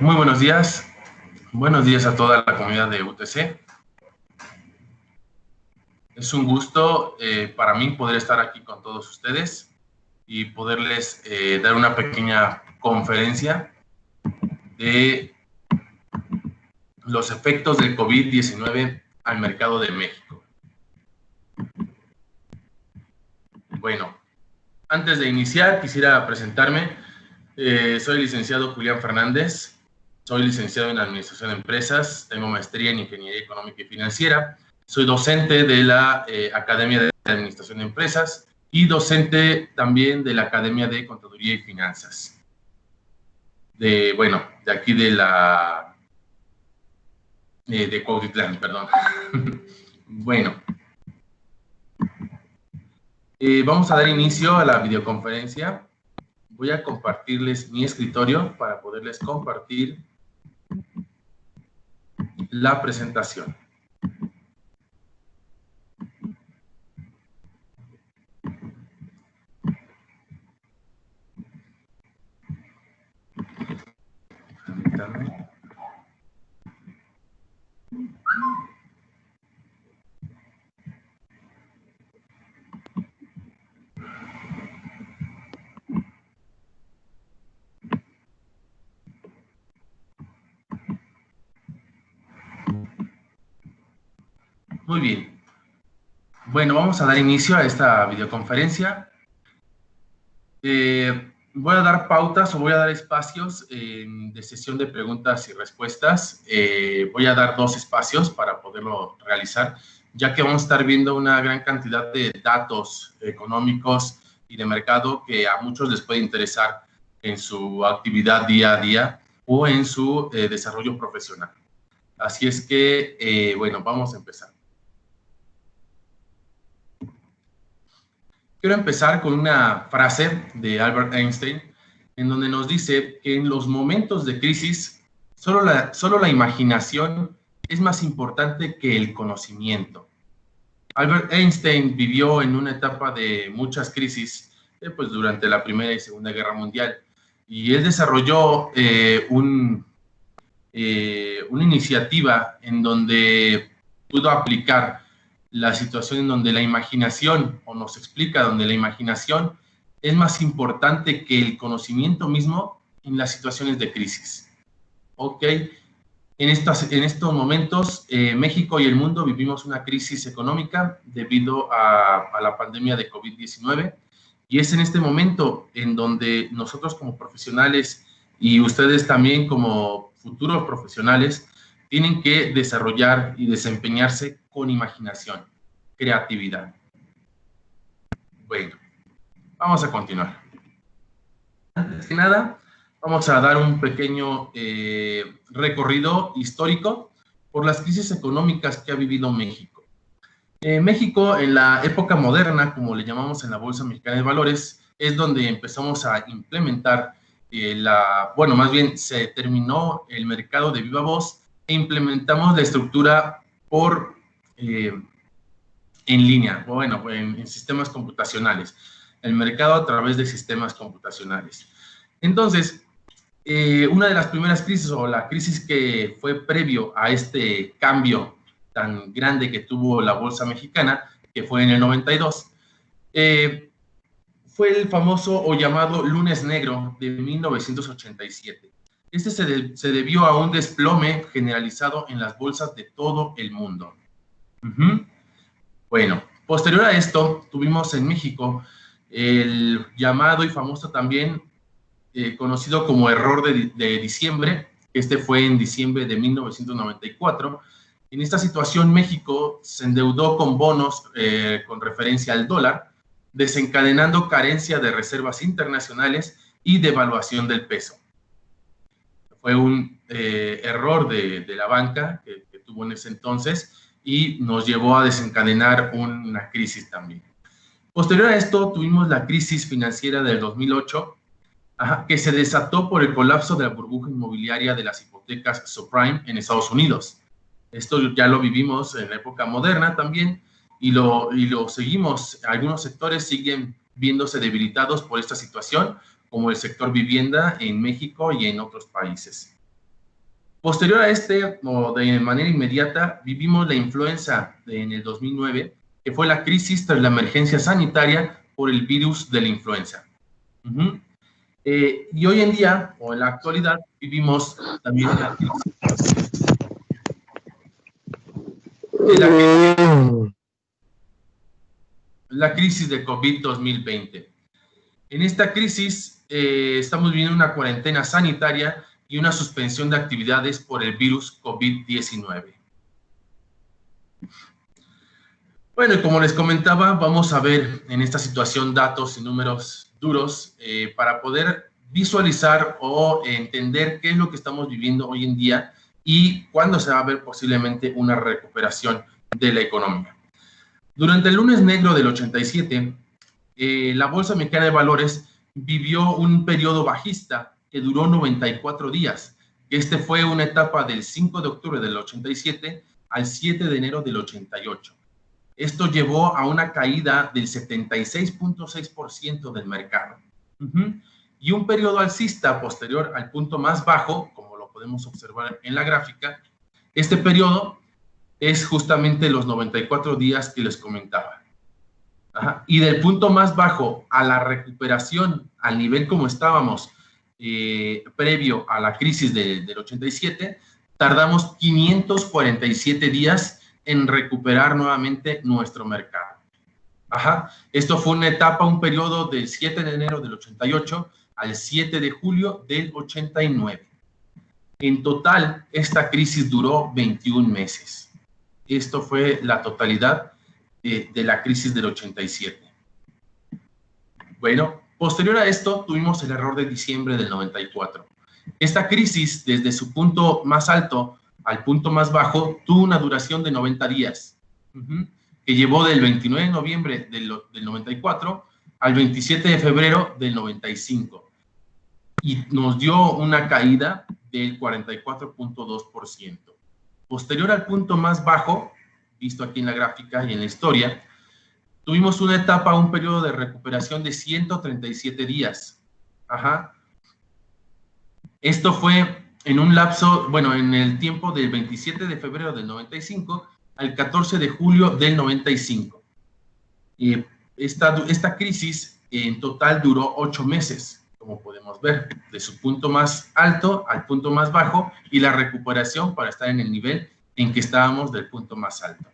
Muy buenos días. Buenos días a toda la comunidad de UTC. Es un gusto para mí poder estar aquí con todos ustedes y poderles dar una pequeña conferencia de los efectos del COVID-19 al mercado de México. Bueno, antes de iniciar quisiera presentarme. Soy el licenciado Julián Fernández. Soy licenciado en Administración de Empresas, tengo maestría en Ingeniería Económica y Financiera, soy docente de la Academia de Administración de Empresas y docente también de la Academia de Contaduría y Finanzas. De aquí de la... de Cuautitlán, perdón. Bueno. Vamos a dar inicio a la videoconferencia. Voy a compartirles mi escritorio para poderles compartir la presentación. Muy bien. Bueno, vamos a dar inicio a esta videoconferencia. Voy a dar pautas o voy a dar espacios de sesión de preguntas y respuestas. Voy a dar 2 espacios para poderlo realizar, ya que vamos a estar viendo una gran cantidad de datos económicos y de mercado que a muchos les puede interesar en su actividad día a día o en su desarrollo profesional. Así es que, bueno, vamos a empezar. Quiero empezar con una frase de Albert Einstein, en donde nos dice que en los momentos de crisis, solo la imaginación es más importante que el conocimiento. Albert Einstein vivió en una etapa de muchas crisis, pues durante la Primera y Segunda Guerra Mundial, y él desarrolló una iniciativa en donde pudo aplicar la situación en donde la imaginación, o nos explica donde la imaginación es más importante que el conocimiento mismo en las situaciones de crisis. ¿Ok? En estos momentos, México y el mundo vivimos una crisis económica debido a la pandemia de COVID-19, y es en este momento en donde nosotros como profesionales y ustedes también como futuros profesionales tienen que desarrollar y desempeñarse con imaginación, creatividad. Bueno, vamos a continuar. Antes que nada, vamos a dar un pequeño recorrido histórico por las crisis económicas que ha vivido México. México, en la época moderna, como le llamamos en la Bolsa Mexicana de Valores, es donde empezamos a implementar más bien se terminó el mercado de viva voz e implementamos la estructura en línea, en sistemas computacionales, el mercado a través de sistemas computacionales. Entonces, una de las primeras crisis, o la crisis que fue previo a este cambio tan grande que tuvo la Bolsa Mexicana, que fue en el 92, fue el famoso o llamado Lunes Negro de 1987. Este se debió a un desplome generalizado en las bolsas de todo el mundo. Bueno, posterior a esto, tuvimos en México el llamado y famoso también, conocido como error de diciembre. Este fue en diciembre de 1994. En esta situación, México se endeudó con bonos con referencia al dólar, desencadenando carencia de reservas internacionales y devaluación del peso. Fue un error de la banca que tuvo en ese entonces y nos llevó a desencadenar una crisis también. Posterior a esto, tuvimos la crisis financiera del 2008, que se desató por el colapso de la burbuja inmobiliaria de las hipotecas subprime en Estados Unidos. Esto ya lo vivimos en la época moderna también y lo seguimos. Algunos sectores siguen viéndose debilitados por esta situación, como el sector vivienda en México y en otros países. Posterior a este, o de manera inmediata, vivimos la influenza en el 2009, que fue la crisis tras la emergencia sanitaria por el virus de la influenza. Y hoy en día, o en la actualidad, vivimos también la crisis de COVID 2020. En esta crisis estamos viviendo una cuarentena sanitaria y una suspensión de actividades por el virus COVID-19. Bueno, y como les comentaba, vamos a ver en esta situación datos y números duros para poder visualizar o entender qué es lo que estamos viviendo hoy en día y cuándo se va a ver posiblemente una recuperación de la economía. Durante el lunes negro del 87, la Bolsa Mexicana de Valores vivió un periodo bajista que duró 94 días. Este fue una etapa del 5 de octubre del 87 al 7 de enero del 88. Esto llevó a una caída del 76.6% del mercado. Y un periodo alcista posterior al punto más bajo, como lo podemos observar en la gráfica. Este periodo es justamente los 94 días que les comentaba. Y del punto más bajo a la recuperación al nivel como estábamos previo a la crisis del 87, tardamos 547 días en recuperar nuevamente nuestro mercado. Esto fue una etapa, un periodo del 7 de enero del 88 al 7 de julio del 89. En total, esta crisis duró 21 meses. Esto fue la totalidad de la crisis del 87. Bueno, posterior a esto tuvimos el error de diciembre del 94. Esta crisis, desde su punto más alto al punto más bajo, tuvo una duración de 90 días, que llevó del 29 de noviembre del 94 al 27 de febrero del 95. Y nos dio una caída del 44.2%. Posterior al punto más bajo, visto aquí en la gráfica y en la historia, tuvimos una etapa, un periodo de recuperación de 137 días. Esto fue en un lapso, bueno, en el tiempo del 27 de febrero del 95 al 14 de julio del 95. Esta crisis en total duró 8 meses, como podemos ver, de su punto más alto al punto más bajo y la recuperación para estar en el nivel en que estábamos del punto más alto.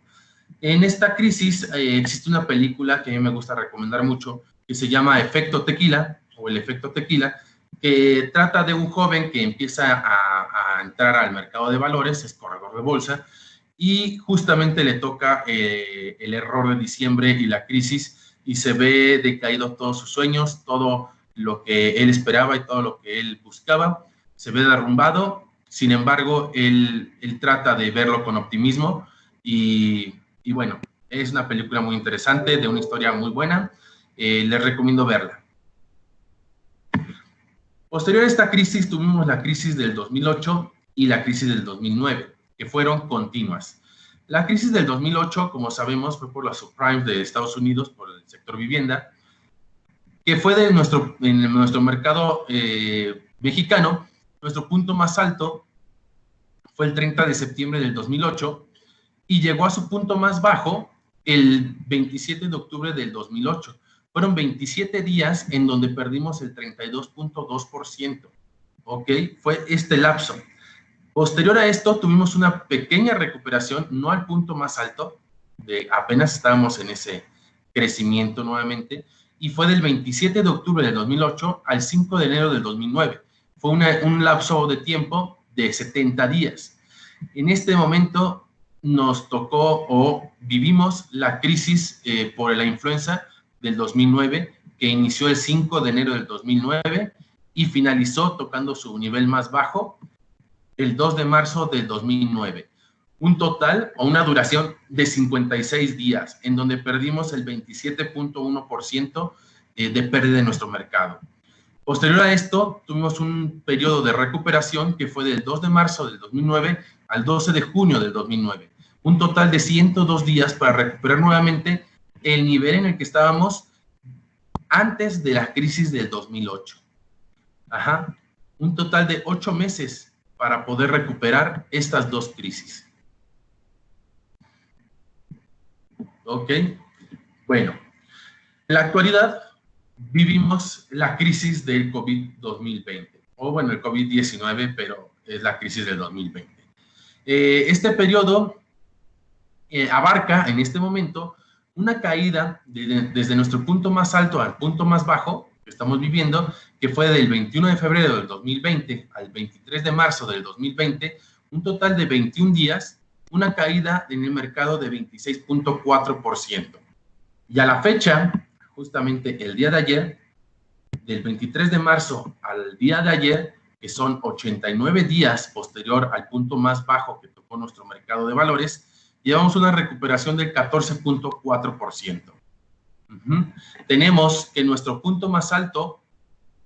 En esta crisis existe una película que a mí me gusta recomendar mucho, que se llama Efecto Tequila, o El Efecto Tequila, que trata de un joven que empieza a entrar al mercado de valores, es corredor de bolsa, y justamente le toca el error de diciembre y la crisis, y se ve decaído todos sus sueños, todo lo que él esperaba y todo lo que él buscaba, se ve derrumbado. Sin embargo, él trata de verlo con optimismo y bueno, es una película muy interesante, de una historia muy buena. Les recomiendo verla. Posterior a esta crisis, tuvimos la crisis del 2008 y la crisis del 2009, que fueron continuas. La crisis del 2008, como sabemos, fue por la subprime de Estados Unidos, por el sector vivienda, que fue en nuestro mercado mexicano. Nuestro punto más alto fue el 30 de septiembre del 2008 y llegó a su punto más bajo el 27 de octubre del 2008. Fueron 27 días en donde perdimos el 32.2%. ¿Ok? Fue este lapso. Posterior a esto, tuvimos una pequeña recuperación, no al punto más alto, apenas estábamos en ese crecimiento nuevamente, y fue del 27 de octubre del 2008 al 5 de enero del 2009. Fue un lapso de tiempo de 70 días. En este momento nos tocó o vivimos la crisis por la influenza del 2009, que inició el 5 de enero del 2009 y finalizó tocando su nivel más bajo el 2 de marzo del 2009. Un total o una duración de 56 días, en donde perdimos el 27.1% de pérdida de nuestro mercado. Posterior a esto, tuvimos un periodo de recuperación que fue del 2 de marzo del 2009 al 12 de junio del 2009. Un total de 102 días para recuperar nuevamente el nivel en el que estábamos antes de la crisis del 2008. Un total de 8 meses para poder recuperar estas dos crisis. ¿Ok? Bueno, en la actualidad vivimos la crisis del COVID-2020, o bueno, el COVID-19, pero es la crisis del 2020. Este periodo abarca en este momento una caída desde nuestro punto más alto al punto más bajo que estamos viviendo, que fue del 21 de febrero del 2020 al 23 de marzo del 2020, un total de 21 días, una caída en el mercado de 26.4%. Y a la fecha, justamente el día de ayer, del 23 de marzo al día de ayer, que son 89 días posterior al punto más bajo que tocó nuestro mercado de valores, llevamos una recuperación del 14.4%. Tenemos que nuestro punto más alto,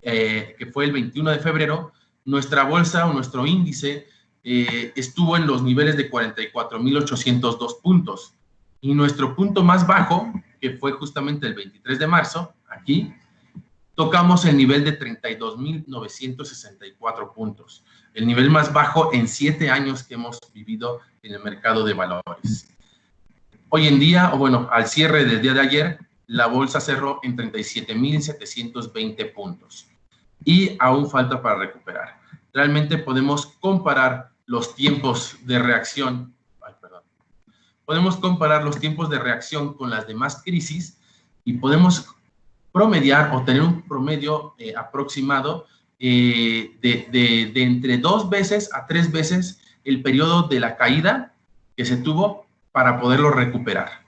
que fue el 21 de febrero, nuestra bolsa o nuestro índice estuvo en los niveles de 44.802 puntos. Y nuestro punto más bajo, que fue justamente el 23 de marzo, aquí, tocamos el nivel de 32.964 puntos, el nivel más bajo en 7 años que hemos vivido en el mercado de valores. Hoy en día, o bueno, al cierre del día de ayer, la bolsa cerró en 37.720 puntos y aún falta para recuperar. Realmente podemos comparar los tiempos de reacción, podemos comparar los tiempos de reacción con las demás crisis y podemos promediar o tener un promedio aproximado de entre 2 veces a 3 veces el periodo de la caída que se tuvo para poderlo recuperar.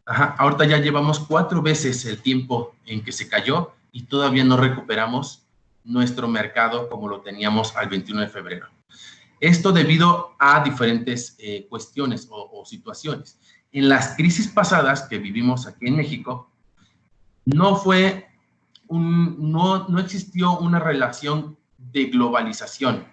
Ahorita ya llevamos 4 veces el tiempo en que se cayó y todavía no recuperamos nuestro mercado como lo teníamos al 21 de febrero. Esto debido a diferentes cuestiones o situaciones. En las crisis pasadas que vivimos aquí en México, no existió una relación de globalización.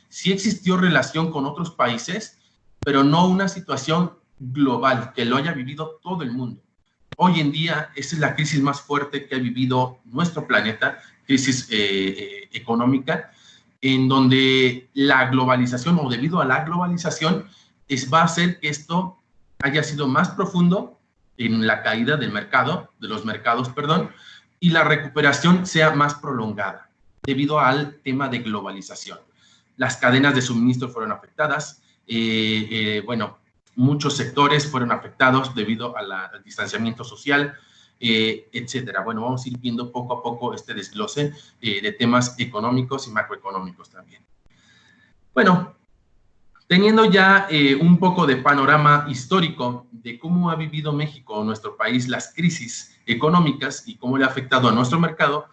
Sí existió relación con otros países, pero no una situación global que lo haya vivido todo el mundo. Hoy en día, esta es la crisis más fuerte que ha vivido nuestro planeta, crisis económica, en donde la globalización, o debido a la globalización, va a hacer que esto haya sido más profundo en la caída del mercado, de los mercados, perdón, y la recuperación sea más prolongada, debido al tema de globalización. Las cadenas de suministro fueron afectadas, bueno, muchos sectores fueron afectados debido al distanciamiento social, etcétera. Bueno, vamos a ir viendo poco a poco este desglose de temas económicos y macroeconómicos también. Bueno, teniendo ya un poco de panorama histórico de cómo ha vivido México, nuestro país, las crisis económicas y cómo le ha afectado a nuestro mercado,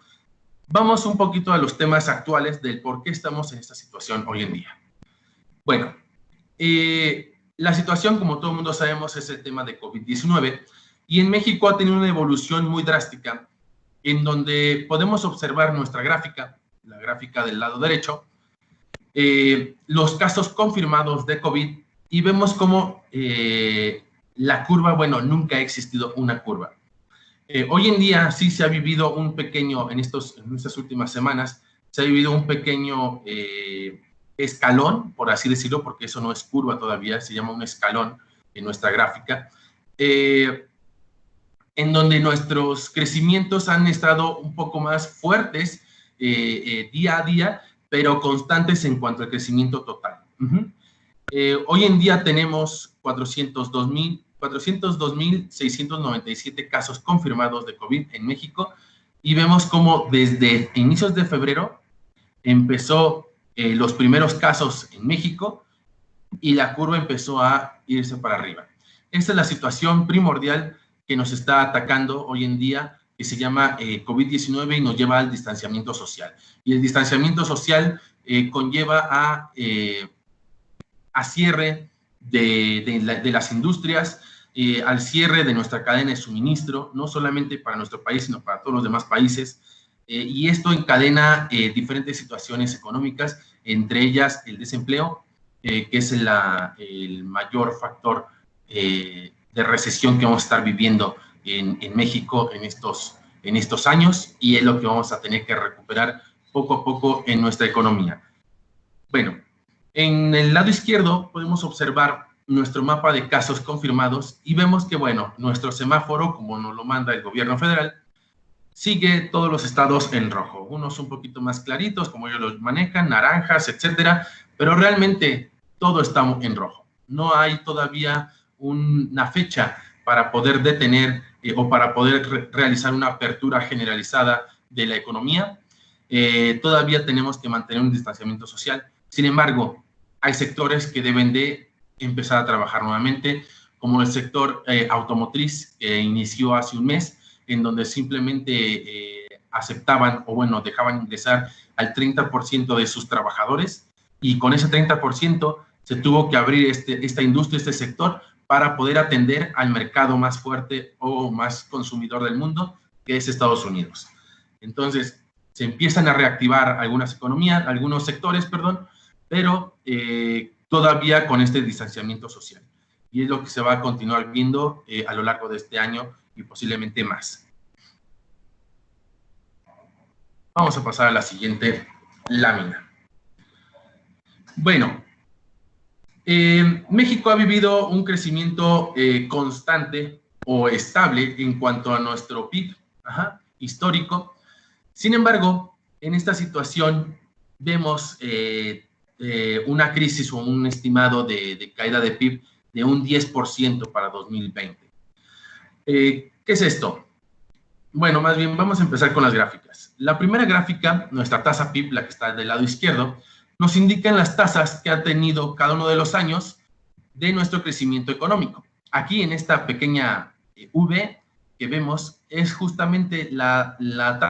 vamos un poquito a los temas actuales del por qué estamos en esta situación hoy en día. Bueno, la situación, como todo el mundo sabemos, es el tema de COVID-19 y en México ha tenido una evolución muy drástica en donde podemos observar nuestra gráfica, la gráfica del lado derecho, los casos confirmados de COVID y vemos cómo la curva, bueno, nunca ha existido una curva. Hoy en día sí se ha vivido un pequeño, en estas últimas semanas, se ha vivido un pequeño escalón, por así decirlo, porque eso no es curva todavía, se llama un escalón en nuestra gráfica, en donde nuestros crecimientos han estado un poco más fuertes día a día, pero constantes en cuanto al crecimiento total. Hoy en día tenemos 402.697 casos confirmados de COVID en México y vemos cómo desde inicios de febrero empezó los primeros casos en México y la curva empezó a irse para arriba. Esta es la situación primordial que nos está atacando hoy en día, que se llama COVID-19 y nos lleva al distanciamiento social. Y el distanciamiento social conlleva a cierre de las industrias, al cierre de nuestra cadena de suministro, no solamente para nuestro país, sino para todos los demás países. Y esto encadena diferentes situaciones económicas, entre ellas el desempleo, que es el mayor factor de recesión que vamos a estar viviendo en México en estos años, y es lo que vamos a tener que recuperar poco a poco en nuestra economía. Bueno, En el lado izquierdo podemos observar nuestro mapa de casos confirmados y vemos que, bueno, nuestro semáforo, como nos lo manda el gobierno federal, sigue todos los estados en rojo. Unos un poquito más claritos, como ellos los manejan, naranjas, etcétera, pero realmente todo está en rojo. No hay todavía una fecha para poder detener o para poder realizar una apertura generalizada de la economía. Todavía tenemos que mantener un distanciamiento social. Sin embargo, hay sectores que deben de empezar a trabajar nuevamente, como el sector automotriz, que inició hace un mes, en donde simplemente aceptaban o, bueno, dejaban ingresar al 30% de sus trabajadores, y con ese 30% se tuvo que abrir esta industria, este sector, para poder atender al mercado más fuerte o más consumidor del mundo, que es Estados Unidos. Entonces, se empiezan a reactivar algunas economías, algunos sectores, perdón, pero todavía con este distanciamiento social. Y es lo que se va a continuar viendo a lo largo de este año y posiblemente más. Vamos a pasar a la siguiente lámina. Bueno, México ha vivido un crecimiento constante o estable en cuanto a nuestro PIB histórico. Sin embargo, en esta situación vemos una crisis o un estimado de caída de PIB de un 10% para 2020. ¿Qué es esto? Bueno, más bien vamos a empezar con las gráficas. La primera gráfica, nuestra tasa PIB, la que está del lado izquierdo, nos indican las tasas que ha tenido cada uno de los años de nuestro crecimiento económico. Aquí en esta pequeña V que vemos es justamente la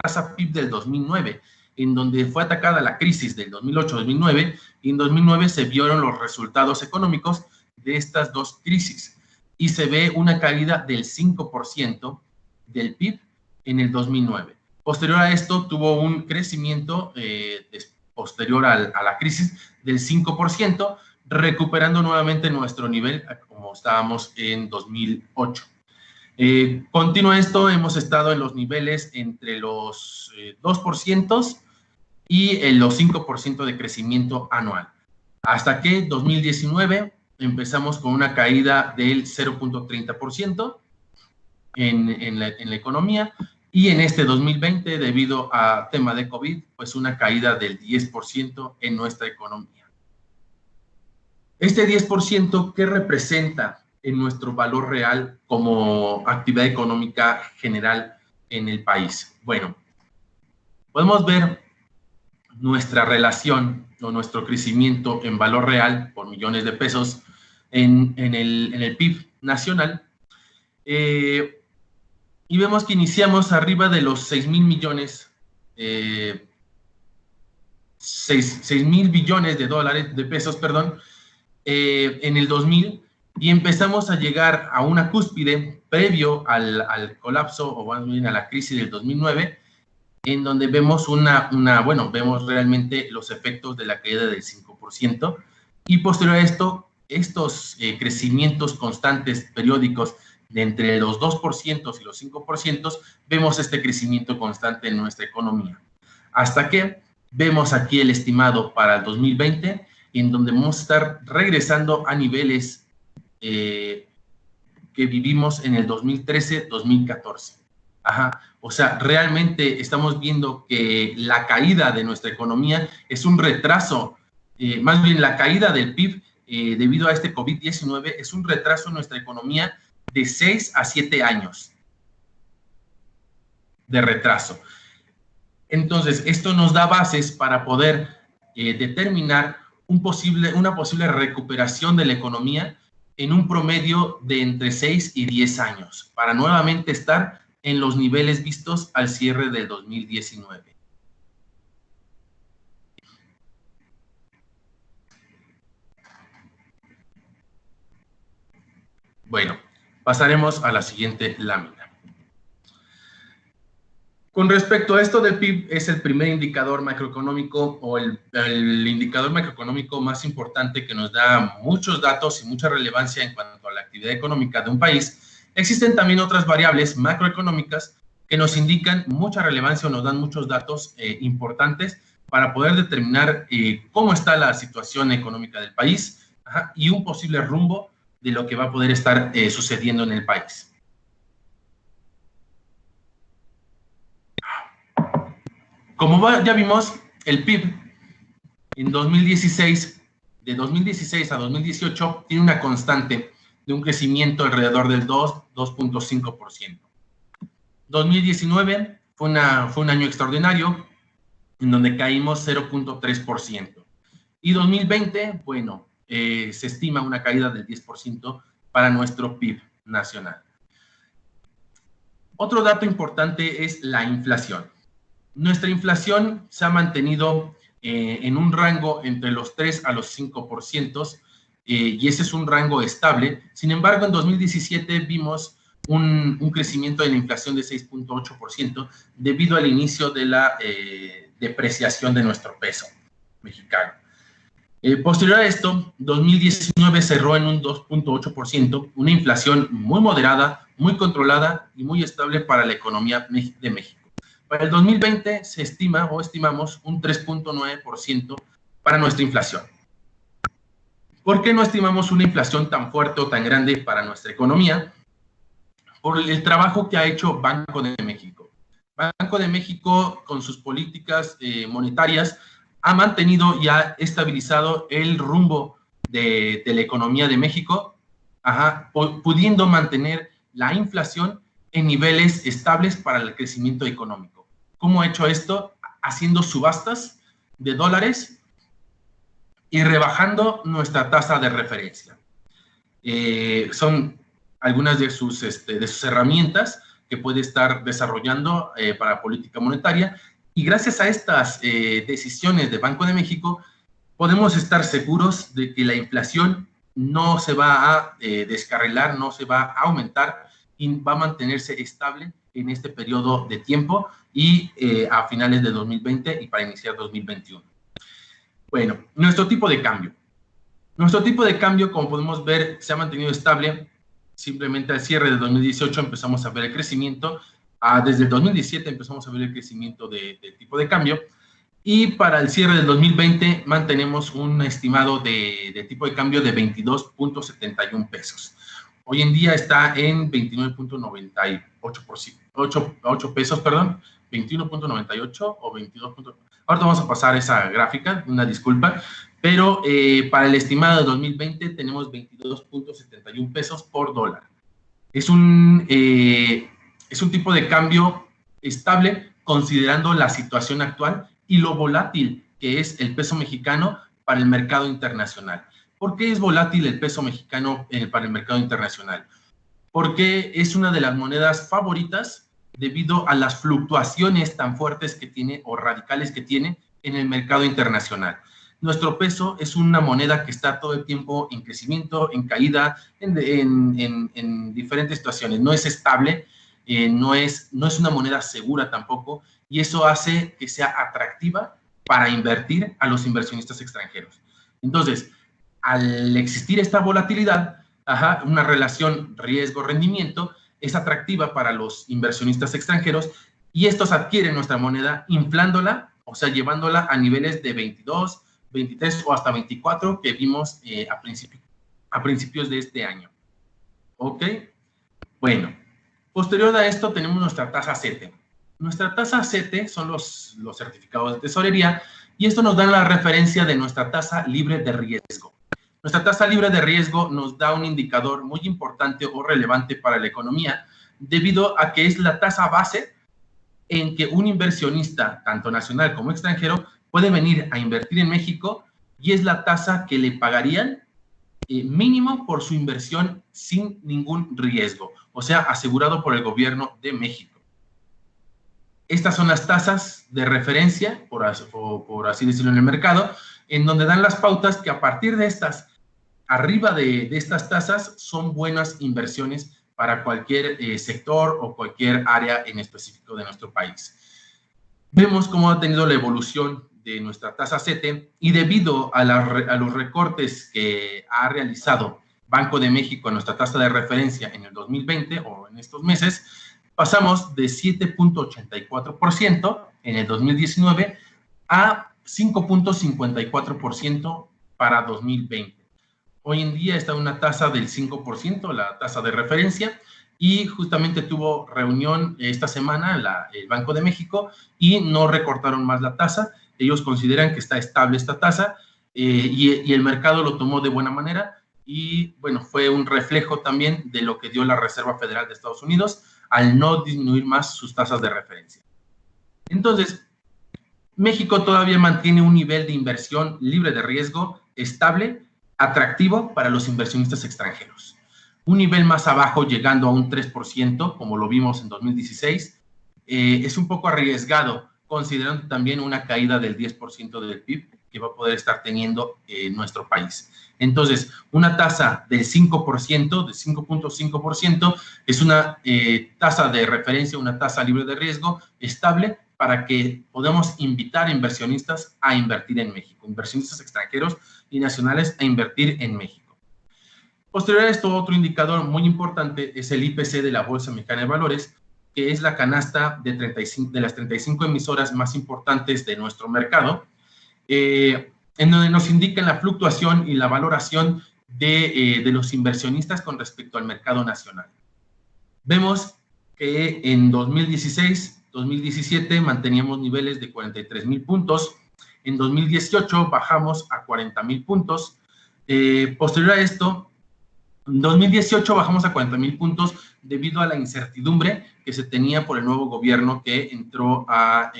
tasa PIB del 2009, en donde fue atacada la crisis del 2008-2009, y en 2009 se vieron los resultados económicos de estas dos crisis, y se ve una caída del 5% del PIB en el 2009. Posterior a esto tuvo un crecimiento posterior a la crisis del 5%, recuperando nuevamente nuestro nivel como estábamos en 2008. Continuo a esto, hemos estado en los niveles entre los 2% y los 5% de crecimiento anual. Hasta que 2019 empezamos con una caída del 0.30% en la economía, y en este 2020, debido a tema de COVID, pues una caída del 10% en nuestra economía. Este 10%, ¿qué representa en nuestro valor real como actividad económica general en el país? Bueno, podemos ver nuestra relación o nuestro crecimiento en valor real por millones de pesos en el PIB nacional. Y vemos que iniciamos arriba de los 6,000 millones, 6,000 billones de dólares, de pesos, perdón, en el 2000, y empezamos a llegar a una cúspide previo al colapso, o más bien a la crisis del 2009, en donde vemos vemos realmente los efectos de la caída del 5%, y posterior a esto, estos crecimientos constantes, periódicos, de entre los 2% y los 5%, vemos este crecimiento constante en nuestra economía. Hasta que vemos aquí el estimado para el 2020, en donde vamos a estar regresando a niveles que vivimos en el 2013-2014. O sea, realmente estamos viendo que la caída de nuestra economía es un retraso, más bien la caída del PIB debido a este COVID-19 es un retraso en nuestra economía de 6 a 7 años de retraso. Entonces, esto nos da bases para poder determinar una posible recuperación de la economía en un promedio de entre 6 y 10 años, para nuevamente estar en los niveles vistos al cierre del 2019. Bueno, pasaremos a la siguiente lámina. Con respecto a esto del PIB, es el primer indicador macroeconómico o el indicador macroeconómico más importante que nos da muchos datos y mucha relevancia en cuanto a la actividad económica de un país. Existen también otras variables macroeconómicas que nos indican mucha relevancia o nos dan muchos datos importantes para poder determinar cómo está la situación económica del país y un posible rumbo de lo que va a poder estar sucediendo en el país. Como ya vimos, el PIB en 2016, de 2016 a 2018, tiene una constante de un crecimiento alrededor del 2.5%. 2019 fue un año extraordinario, en donde caímos 0.3%. Y 2020, bueno, se estima una caída del 10% para nuestro PIB nacional. Otro dato importante es la inflación. Nuestra inflación se ha mantenido en un rango entre los 3 a los 5%, y ese es un rango estable. Sin embargo, en 2017 vimos un crecimiento de la inflación de 6.8% debido al inicio de la depreciación de nuestro peso mexicano. Posterior a esto, 2019 cerró en un 2.8%, una inflación muy moderada, muy controlada y muy estable para la economía de México. Para el 2020 se estima o estimamos un 3.9% para nuestra inflación. ¿Por qué no estimamos una inflación tan fuerte o tan grande para nuestra economía? Por el trabajo que ha hecho Banco de México. Banco de México, con sus políticas monetarias, ha mantenido y ha estabilizado el rumbo de la economía de México, pudiendo mantener la inflación en niveles estables para el crecimiento económico. ¿Cómo ha hecho esto? Haciendo subastas de dólares y rebajando nuestra tasa de referencia. Son algunas de sus herramientas que puede estar desarrollando para política monetaria, y gracias a estas decisiones de Banco de México podemos estar seguros de que la inflación no se va a descarrilar, no se va a aumentar y va a mantenerse estable en este periodo de tiempo y a finales de 2020 y para iniciar 2021. Bueno, nuestro tipo de cambio. Nuestro tipo de cambio, como podemos ver, se ha mantenido estable. Simplemente al cierre de 2018 empezamos a ver el crecimiento. Desde el 2017 empezamos a ver el crecimiento del tipo de cambio. Y para el cierre del 2020 mantenemos un estimado de tipo de cambio de 22.71 pesos. Hoy en día está en 29.98 pesos, perdón, 21.98 o 22. Ahorita vamos a pasar esa gráfica, una disculpa, pero para el estimado de 2020 tenemos 22.71 pesos por dólar. Es un tipo de cambio estable considerando la situación actual y lo volátil que es el peso mexicano para el mercado internacional. ¿Por qué es volátil el peso mexicano para el mercado internacional? Porque es una de las monedas favoritas debido a las fluctuaciones tan fuertes que tiene o radicales que tiene en el mercado internacional. Nuestro peso es una moneda que está todo el tiempo en crecimiento, en caída, en diferentes situaciones. No es estable, no es una moneda segura tampoco, y eso hace que sea atractiva para invertir a los inversionistas extranjeros. Entonces, al existir esta volatilidad, una relación riesgo-rendimiento, es atractiva para los inversionistas extranjeros, y estos adquieren nuestra moneda inflándola, o sea, llevándola a niveles de 22, 23 o hasta 24 que vimos a principios de este año. ¿Ok? Bueno, posterior a esto tenemos nuestra tasa CETE. Nuestra tasa CETE son los certificados de tesorería, y esto nos da la referencia de nuestra tasa libre de riesgo. Nuestra tasa libre de riesgo nos da un indicador muy importante o relevante para la economía, debido a que es la tasa base en que un inversionista, tanto nacional como extranjero, puede venir a invertir en México, y es la tasa que le pagarían mínimo por su inversión sin ningún riesgo, o sea, asegurado por el gobierno de México. Estas son las tasas de referencia, por así decirlo, en el mercado, en donde dan las pautas que a partir de estas, arriba de estas tasas, son buenas inversiones para cualquier sector o cualquier área en específico de nuestro país. Vemos cómo ha tenido la evolución de nuestra tasa CETE, y debido a los recortes que ha realizado Banco de México en nuestra tasa de referencia en el 2020 o en estos meses, pasamos de 7.84% en el 2019 a 5.54% para 2020. Hoy en día está una tasa del 5%, la tasa de referencia, y justamente tuvo reunión esta semana el Banco de México y no recortaron más la tasa. Ellos consideran que está estable esta tasa y el mercado lo tomó de buena manera y, bueno, fue un reflejo también de lo que dio la Reserva Federal de Estados Unidos al no disminuir más sus tasas de referencia. Entonces, México todavía mantiene un nivel de inversión libre de riesgo estable, atractivo para los inversionistas extranjeros. Un nivel más abajo, llegando a un 3%, como lo vimos en 2016, es un poco arriesgado, considerando también una caída del 10% del PIB que va a poder estar teniendo nuestro país. Entonces, una tasa del 5%, de 5.5%, es una tasa de referencia, una tasa libre de riesgo estable para que podamos invitar a inversionistas a invertir en México, inversionistas extranjeros y nacionales a invertir en México. Posterior a esto, otro indicador muy importante es el IPC de la Bolsa Mexicana de Valores, que es la canasta de las 35 emisoras más importantes de nuestro mercado, en donde nos indican la fluctuación y la valoración de los inversionistas con respecto al mercado nacional. Vemos que en 2016-2017 manteníamos niveles de 43,000 puntos, en 2018 bajamos a 40,000 puntos, posterior a esto, en 2018 bajamos a 40,000 puntos debido a la incertidumbre que se tenía por el nuevo gobierno que entró al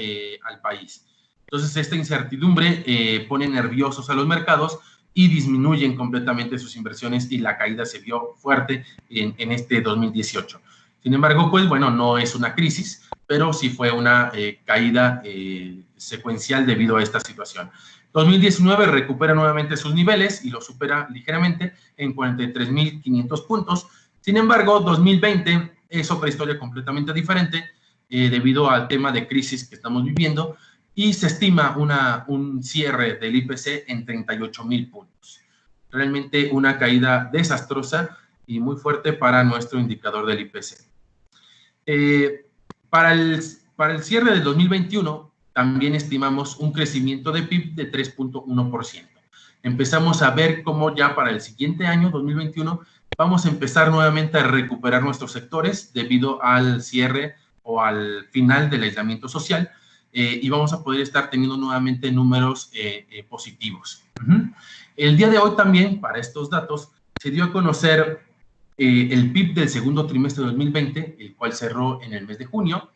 país. Entonces, esta incertidumbre pone nerviosos a los mercados y disminuyen completamente sus inversiones y la caída se vio fuerte en este 2018. Sin embargo, pues bueno, no es una crisis, pero sí fue una caída secuencial debido a esta situación. 2019 recupera nuevamente sus niveles y lo supera ligeramente en 43,500 puntos. Sin embargo, 2020 es otra historia completamente diferente debido al tema de crisis que estamos viviendo y se estima un cierre del IPC en 38,000 puntos. Realmente una caída desastrosa y muy fuerte para nuestro indicador del IPC. Para el cierre del 2021, también estimamos un crecimiento de PIB de 3.1%. Empezamos a ver cómo ya para el siguiente año, 2021, vamos a empezar nuevamente a recuperar nuestros sectores debido al cierre o al final del aislamiento social y vamos a poder estar teniendo nuevamente números positivos. El día de hoy también, para estos datos, se dio a conocer el PIB del segundo trimestre de 2020, el cual cerró en el mes de junio,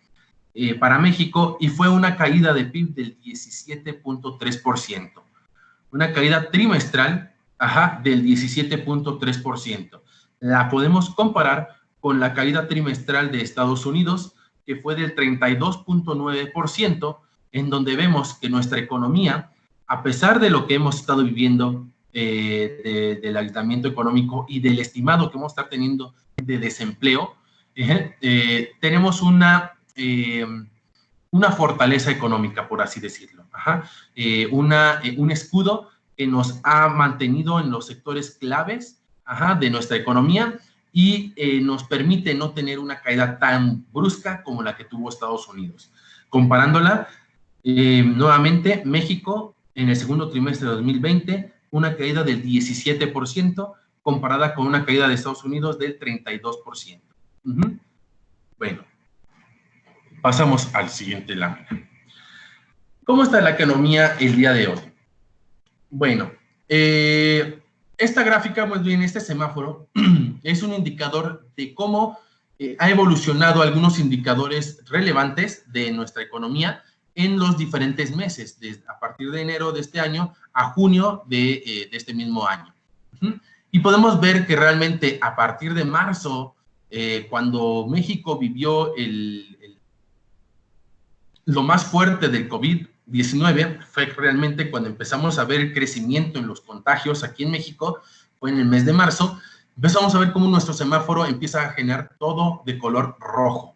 para México, y fue una caída de PIB del 17.3%. Una caída trimestral del 17.3%. La podemos comparar con la caída trimestral de Estados Unidos, que fue del 32.9%, en donde vemos que nuestra economía, a pesar de lo que hemos estado viviendo, del aislamiento económico y del estimado que vamos a estar teniendo de desempleo, tenemos una fortaleza económica, por así decirlo. Un escudo que nos ha mantenido en los sectores claves de nuestra economía y nos permite no tener una caída tan brusca como la que tuvo Estados Unidos. Comparándola, nuevamente, México en el segundo trimestre de 2020, una caída del 17%, comparada con una caída de Estados Unidos del 32%. Bueno, pasamos al siguiente lámina. ¿Cómo está la economía el día de hoy? Bueno, esta gráfica, más bien este semáforo, es un indicador de cómo ha evolucionado algunos indicadores relevantes de nuestra economía en los diferentes meses, a partir de enero de este año a junio de este mismo año. Y podemos ver que realmente a partir de marzo, cuando México vivió lo más fuerte del COVID-19, fue realmente cuando empezamos a ver el crecimiento en los contagios aquí en México, fue en el mes de marzo. Empezamos a ver cómo nuestro semáforo empieza a generar todo de color rojo,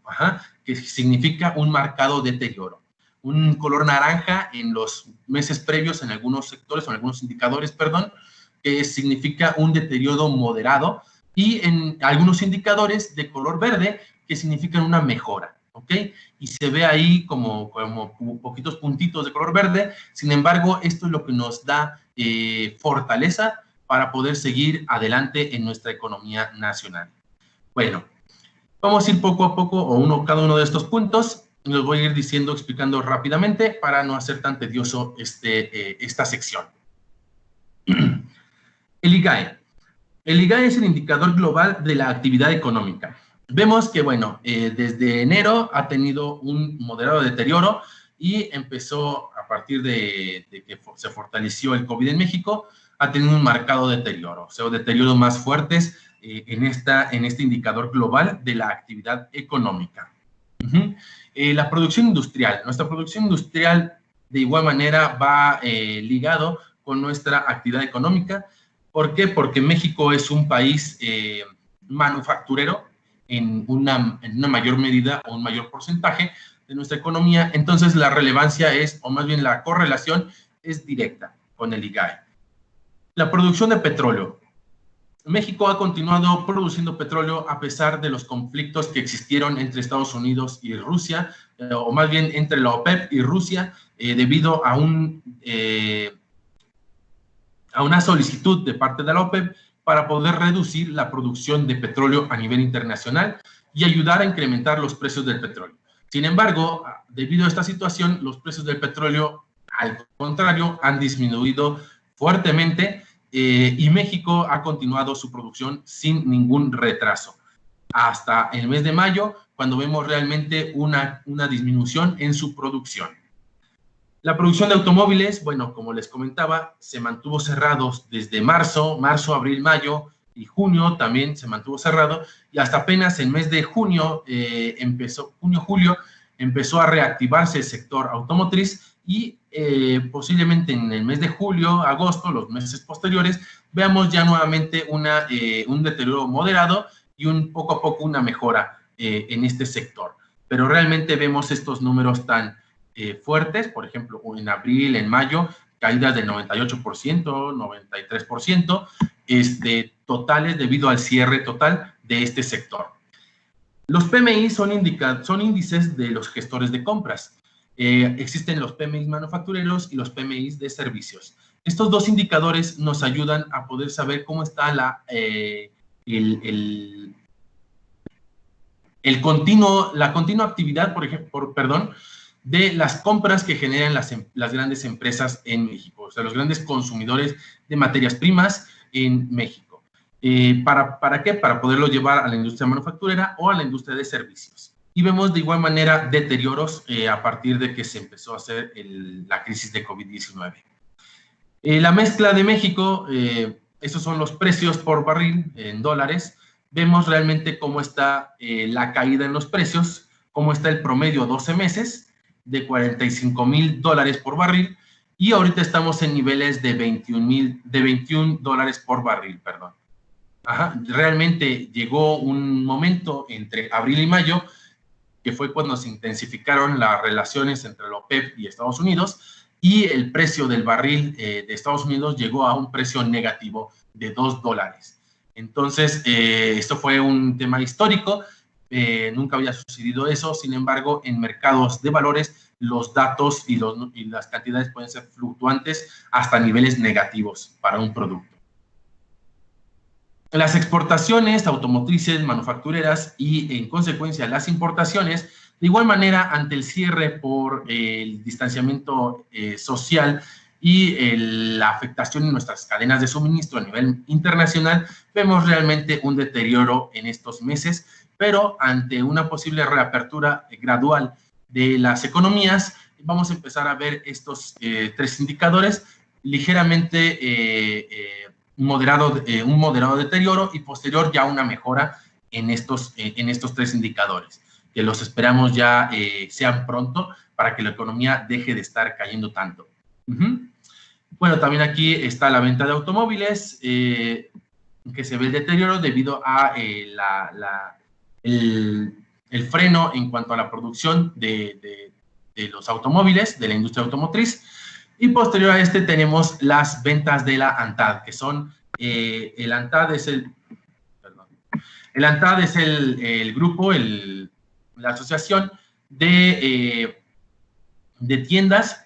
que significa un marcado deterioro. Un color naranja en los meses previos, en algunos sectores, o en algunos indicadores, perdón, que significa un deterioro moderado, y en algunos indicadores de color verde, que significan una mejora. ¿ok? Y se ve ahí como poquitos puntitos de color verde. Sin embargo, esto es lo que nos da fortaleza para poder seguir adelante en nuestra economía nacional. Bueno, vamos a ir poco a poco, cada uno de estos puntos. Los voy a ir diciendo, explicando rápidamente para no hacer tan tedioso esta sección. El IGAE. El IGAE es el indicador global de la actividad económica. Vemos que, bueno, desde enero ha tenido un moderado deterioro y empezó a partir de que se fortaleció el COVID en México, ha tenido un marcado deterioro, o sea, deterioros más fuertes en este indicador global de la actividad económica. La producción industrial. Nuestra producción industrial de igual manera va ligado con nuestra actividad económica. ¿Por qué? Porque México es un país manufacturero en una mayor medida o un mayor porcentaje de nuestra economía. Entonces la relevancia es, o más bien la correlación es directa con el IGAE. La producción de petróleo. México ha continuado produciendo petróleo a pesar de los conflictos que existieron entre Estados Unidos y Rusia, o más bien entre la OPEP y Rusia, debido a una solicitud de parte de la OPEP para poder reducir la producción de petróleo a nivel internacional y ayudar a incrementar los precios del petróleo. Sin embargo, debido a esta situación, los precios del petróleo, al contrario, han disminuido fuertemente y México ha continuado su producción sin ningún retraso. Hasta el mes de mayo, cuando vemos realmente una disminución en su producción. La producción de automóviles, bueno, como les comentaba, se mantuvo cerrados desde marzo, abril, mayo y junio también se mantuvo cerrado y hasta apenas el mes de junio, julio, empezó a reactivarse el sector automotriz y posiblemente en el mes de julio, agosto, los meses posteriores, veamos ya nuevamente un deterioro moderado y poco a poco una mejora en este sector. Pero realmente vemos estos números tan fuertes, por ejemplo, en abril, en mayo, caídas del 98%, 93%, totales debido al cierre total de este sector. Los PMI son índices de los gestores de compras. Existen los PMI manufactureros y los PMI de servicios. Estos dos indicadores nos ayudan a poder saber cómo está la continua actividad, de las compras que generan las grandes empresas en México, o sea, los grandes consumidores de materias primas en México. ¿Para qué? Para poderlo llevar a la industria manufacturera o a la industria de servicios. Y vemos de igual manera deterioros a partir de que se empezó a hacer la crisis de COVID-19. La mezcla de México, esos son los precios por barril en dólares. Vemos realmente cómo está la caída en los precios, cómo está el promedio 12 meses, de $45,000 por barril, y ahorita estamos en niveles de $21 por barril, perdón. Realmente llegó un momento entre abril y mayo, que fue cuando se intensificaron las relaciones entre la OPEP y Estados Unidos, y el precio del barril de Estados Unidos llegó a un precio negativo de $2. Entonces, esto fue un tema histórico. Nunca había sucedido eso. Sin embargo, en mercados de valores, los datos y las cantidades pueden ser fluctuantes hasta niveles negativos para un producto. Las exportaciones automotrices, manufactureras y, en consecuencia, las importaciones, de igual manera, ante el cierre por el distanciamiento social y la afectación en nuestras cadenas de suministro a nivel internacional, vemos realmente un deterioro en estos meses, pero ante una posible reapertura gradual de las economías, vamos a empezar a ver estos tres indicadores ligeramente un moderado deterioro y posterior ya una mejora en estos tres indicadores, que los esperamos ya sean pronto para que la economía deje de estar cayendo tanto. Bueno, también aquí está la venta de automóviles, que se ve el deterioro debido a el freno en cuanto a la producción de los automóviles, de la industria automotriz. Y posterior a este tenemos las ventas de la ANTAD, que son, el ANTAD es el grupo, la asociación de tiendas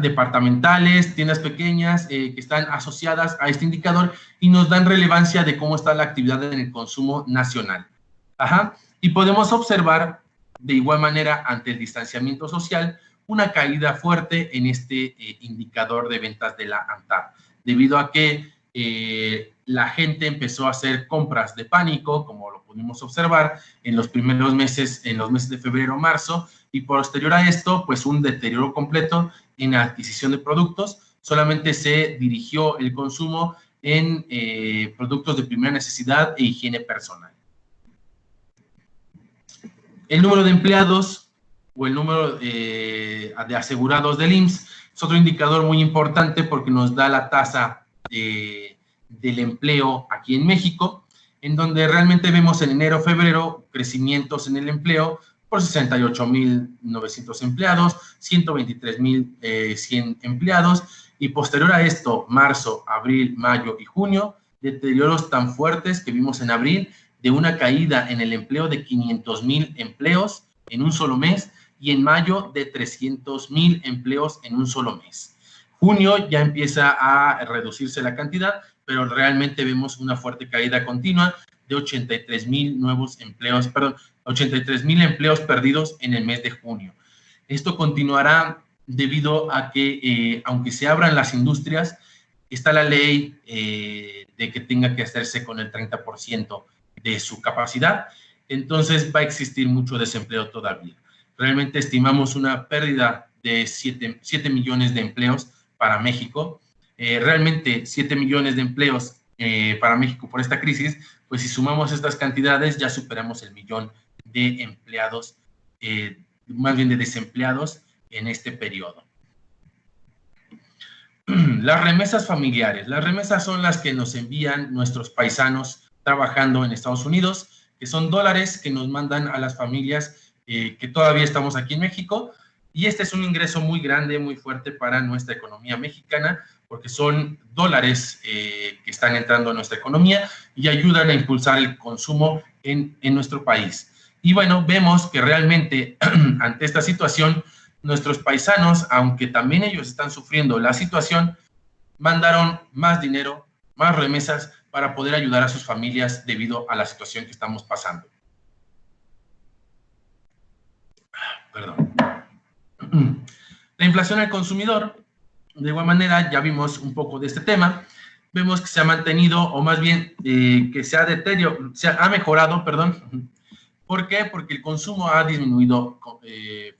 departamentales, tiendas pequeñas que están asociadas a este indicador y nos dan relevancia de cómo está la actividad en el consumo nacional. Y podemos observar de igual manera ante el distanciamiento social una caída fuerte en este indicador de ventas de la ANTAD, debido a que la gente empezó a hacer compras de pánico, como lo pudimos observar en los primeros meses, en los meses de febrero, marzo, y posterior a esto, pues un deterioro completo en la adquisición de productos. Solamente se dirigió el consumo en productos de primera necesidad e higiene personal. El número de empleados o el número de asegurados del IMSS es otro indicador muy importante porque nos da la tasa del empleo aquí en México, en donde realmente vemos en enero-febrero crecimientos en el empleo por 68,900 empleados, 123,100 empleados, y posterior a esto, marzo, abril, mayo y junio, deterioros tan fuertes que vimos en abril, de una caída en el empleo de 500,000 empleos en un solo mes, y en mayo de 300,000 empleos en un solo mes. Junio ya empieza a reducirse la cantidad, pero realmente vemos una fuerte caída continua de 83,000 nuevos empleos, 83,000 empleos perdidos en el mes de junio. Esto continuará debido a que, aunque se abran las industrias, está la ley de que tenga que hacerse con el 30% de su capacidad, entonces va a existir mucho desempleo todavía. Realmente estimamos una pérdida de 7 millones de empleos para México. Realmente 7 millones de empleos para México por esta crisis, pues si sumamos estas cantidades ya superamos el millón de empleados, más bien de desempleados en este periodo. Las remesas familiares. Las remesas son las que nos envían nuestros paisanos trabajando en Estados Unidos, que son dólares que nos mandan a las familias que todavía estamos aquí en México, y este es un ingreso muy grande, muy fuerte para nuestra economía mexicana, porque son dólares que están entrando a nuestra economía y ayudan a impulsar el consumo en nuestro país. Y bueno, vemos que realmente ante esta situación, nuestros paisanos, aunque también ellos están sufriendo la situación, mandaron más dinero, más remesas para poder ayudar a sus familias debido a la situación que estamos pasando. Perdón. La inflación al consumidor, de igual manera, ya vimos un poco de este tema, vemos que se ha mantenido, o más bien que se ha mejorado, perdón. ¿Por qué? Porque el consumo ha disminuido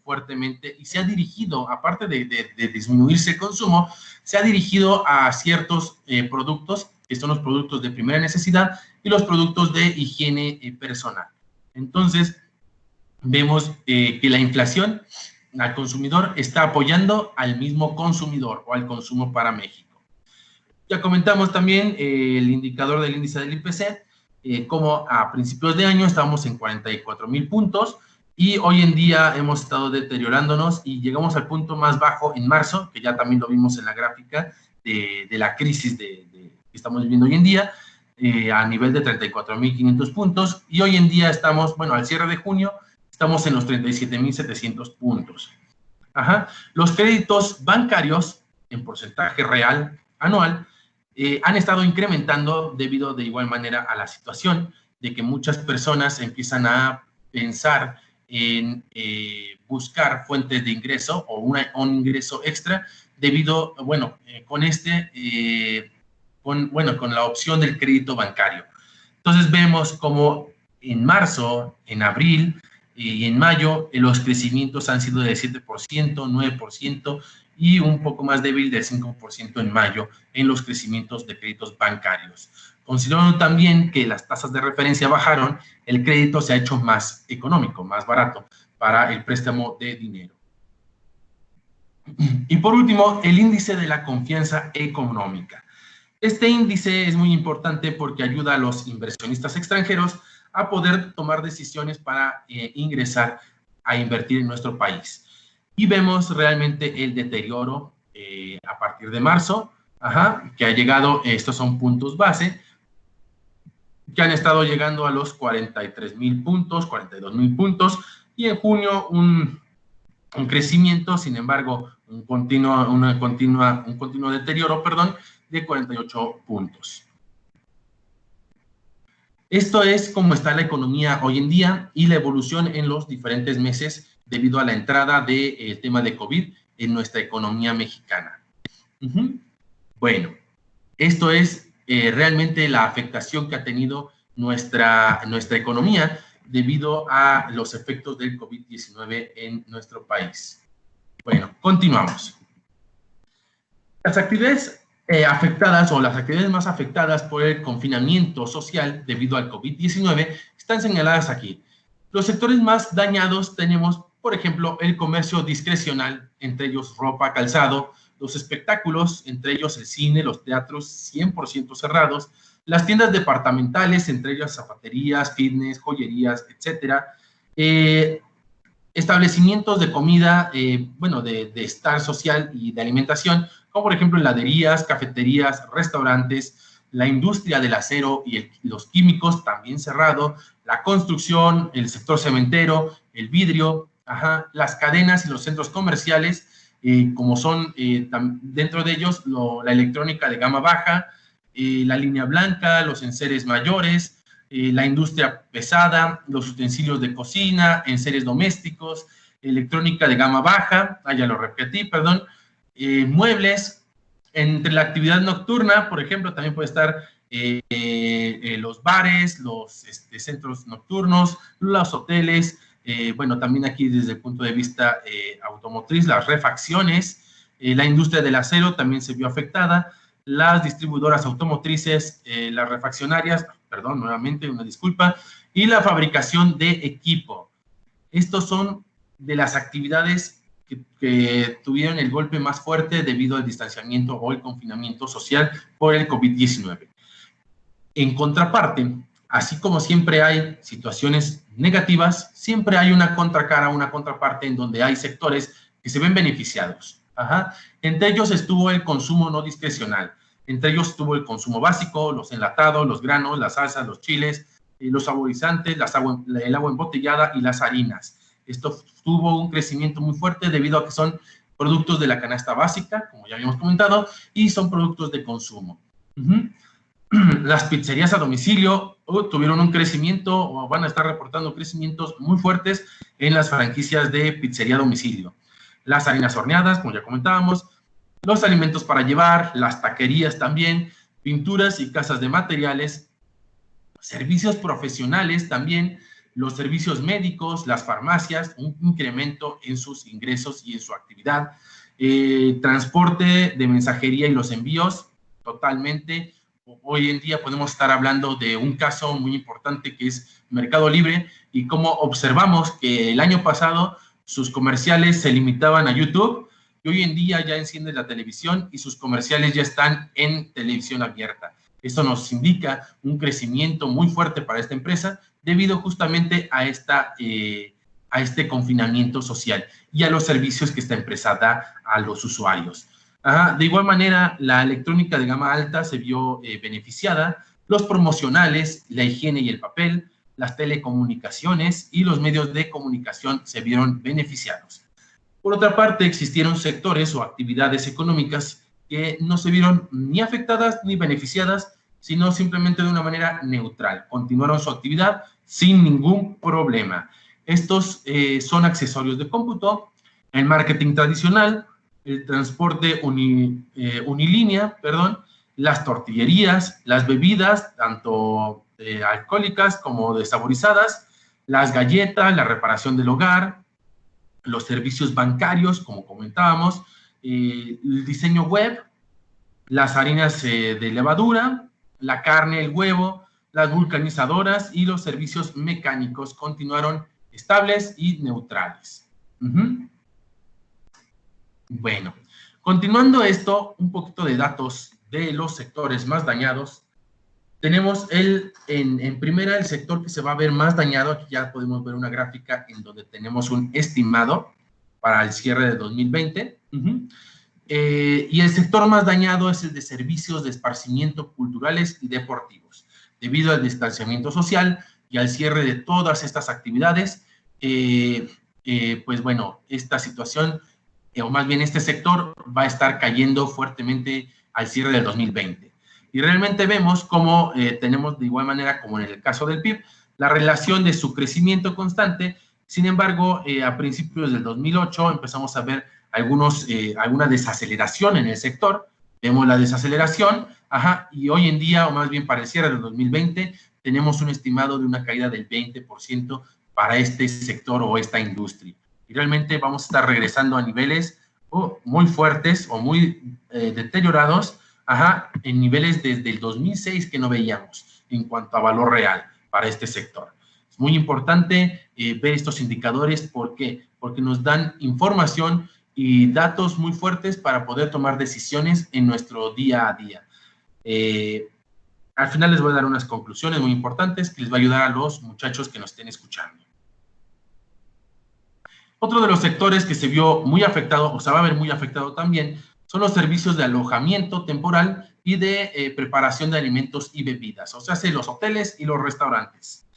fuertemente y se ha dirigido, aparte de disminuirse el consumo, se ha dirigido a ciertos productos, que son los productos de primera necesidad y los productos de higiene personal. Entonces, vemos que la inflación al consumidor está apoyando al mismo consumidor o al consumo para México. Ya comentamos también el indicador del índice del IPC, como a principios de año estábamos en 44,000 puntos y hoy en día hemos estado deteriorándonos y llegamos al punto más bajo en marzo, que ya también lo vimos en la gráfica de la crisis que estamos viviendo hoy en día, a nivel de 34,500 puntos, y hoy en día estamos, bueno, al cierre de junio, estamos en los 37,700 puntos. Los créditos bancarios en porcentaje real anual han estado incrementando debido de igual manera a la situación de que muchas personas empiezan a pensar en buscar fuentes de ingreso o un ingreso extra debido, bueno, con la opción del crédito bancario. Entonces vemos como en marzo, en abril y en mayo los crecimientos han sido de 7%, 9%, y un poco más débil del 5% en mayo en los crecimientos de créditos bancarios. Considerando también que las tasas de referencia bajaron, el crédito se ha hecho más económico, más barato para el préstamo de dinero. Y por último, el índice de la confianza económica. Este índice es muy importante porque ayuda a los inversionistas extranjeros a poder tomar decisiones para ingresar a invertir en nuestro país. Y vemos realmente el deterioro a partir de marzo, que ha llegado, estos son puntos base, que han estado llegando a los 43,000 puntos, 42,000 puntos, y en junio un crecimiento, sin embargo, un continuo deterioro, perdón, de 48 puntos. Esto es cómo está la economía hoy en día y la evolución en los diferentes meses debido a la entrada del tema de COVID en nuestra economía mexicana. Bueno, esto es realmente la afectación que ha tenido nuestra economía debido a los efectos del COVID-19 en nuestro país. Bueno, continuamos. Las actividades afectadas o las actividades más afectadas por el confinamiento social debido al COVID-19 están señaladas aquí. Los sectores más dañados tenemos, por ejemplo, el comercio discrecional, entre ellos ropa, calzado, los espectáculos, entre ellos el cine, los teatros 100% cerrados, las tiendas departamentales, entre ellas zapaterías, fitness, joyerías, etcétera, establecimientos de comida, bueno, de estar social y de alimentación, como por ejemplo heladerías, cafeterías, restaurantes, la industria del acero y los químicos también cerrado, la construcción, el sector cementero, el vidrio, las cadenas y los centros comerciales, como son dentro de ellos la electrónica de gama baja, la línea blanca, los enseres mayores, la industria pesada, los utensilios de cocina, enseres domésticos, electrónica de gama baja, ya lo repetí, perdón, muebles. Entre la actividad nocturna, por ejemplo, también puede estar los bares, los centros nocturnos, los hoteles, bueno, también aquí desde el punto de vista automotriz, las refacciones, la industria del acero también se vio afectada, las distribuidoras automotrices, las refaccionarias, perdón, nuevamente una disculpa, y la fabricación de equipo. Estos son de las actividades que tuvieron el golpe más fuerte debido al distanciamiento o el confinamiento social por el COVID-19. En contraparte, así como siempre hay situaciones negativas, siempre hay una contracara, una contraparte en donde hay sectores que se ven beneficiados. Entre ellos estuvo el consumo no discrecional. Entre ellos estuvo el consumo básico, los enlatados, los granos, las salsas, los chiles, los saborizantes, el agua embotellada y las harinas. Esto tuvo un crecimiento muy fuerte debido a que son productos de la canasta básica, como ya habíamos comentado, y son productos de consumo. Las pizzerías a domicilio tuvieron un crecimiento o van a estar reportando crecimientos muy fuertes en las franquicias de pizzería a domicilio. Las harinas horneadas, como ya comentábamos, los alimentos para llevar, las taquerías también, pinturas y casas de materiales, servicios profesionales también, los servicios médicos, las farmacias, un incremento en sus ingresos y en su actividad, transporte de mensajería y los envíos, totalmente. Hoy en día podemos estar hablando de un caso muy importante que es Mercado Libre y cómo observamos que el año pasado sus comerciales se limitaban a YouTube y hoy en día ya encienden la televisión y sus comerciales ya están en televisión abierta. Esto nos indica un crecimiento muy fuerte para esta empresa debido justamente a este confinamiento social y a los servicios que esta empresa da a los usuarios. De igual manera, la electrónica de gama alta se vio beneficiada, los promocionales, la higiene y el papel, las telecomunicaciones y los medios de comunicación se vieron beneficiados. Por otra parte, existieron sectores o actividades económicas que no se vieron ni afectadas ni beneficiadas, sino simplemente de una manera neutral. Continuaron su actividad sin ningún problema. Estos son accesorios de cómputo, el marketing tradicional, el transporte unilínea, las tortillerías, las bebidas, tanto alcohólicas como desaborizadas, las galletas, la reparación del hogar, los servicios bancarios, como comentábamos, el diseño web, las harinas de levadura, la carne, el huevo, las vulcanizadoras y los servicios mecánicos continuaron estables y neutrales. Bueno, continuando esto, un poquito de datos de los sectores más dañados. Tenemos en primera el sector que se va a ver más dañado. Aquí ya podemos ver una gráfica en donde tenemos un estimado para el cierre de 2020. Y el sector más dañado es el de servicios de esparcimiento culturales y deportivos. Debido al distanciamiento social y al cierre de todas estas actividades, pues bueno, esta situación, o más bien este sector, va a estar cayendo fuertemente al cierre del 2020. Y realmente vemos cómo tenemos de igual manera como en el caso del PIB, la relación de su crecimiento constante. Sin embargo, a principios del 2008 empezamos a ver alguna desaceleración en el sector. Vemos la desaceleración, y hoy en día, o más bien para el cierre del 2020, tenemos un estimado de una caída del 20% para este sector o esta industria. Y realmente vamos a estar regresando a niveles muy fuertes o muy deteriorados, en niveles desde el 2006 que no veíamos en cuanto a valor real para este sector. Es muy importante ver estos indicadores. ¿Por qué? Porque nos dan información y datos muy fuertes para poder tomar decisiones en nuestro día a día. Al final les voy a dar unas conclusiones muy importantes que les va a ayudar a los muchachos que nos estén escuchando. Otro de los sectores que se vio muy afectado, o se va a ver muy afectado también, son los servicios de alojamiento temporal y de preparación de alimentos y bebidas, o sea, los hoteles y los restaurantes.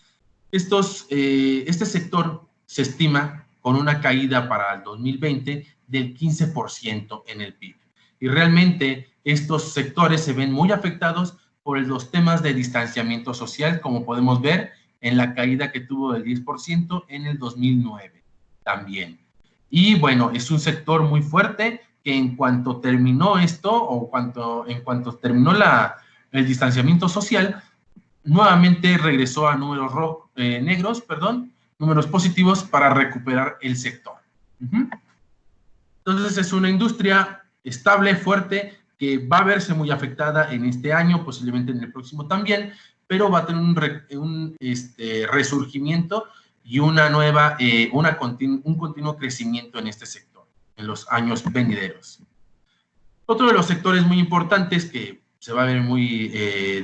Este sector se estima con una caída para el 2020 del 15% en el PIB. Y realmente estos sectores se ven muy afectados por los temas de distanciamiento social, como podemos ver en la caída que tuvo del 10% en el 2009 también. Y bueno, es un sector muy fuerte que en cuanto terminó esto, o en cuanto terminó el distanciamiento social, nuevamente regresó a números números positivos para recuperar el sector. Entonces es una industria estable, fuerte, que va a verse muy afectada en este año, posiblemente en el próximo también, pero va a tener un resurgimiento y un continuo crecimiento en este sector en los años venideros. Otro de los sectores muy importantes que se va a ver muy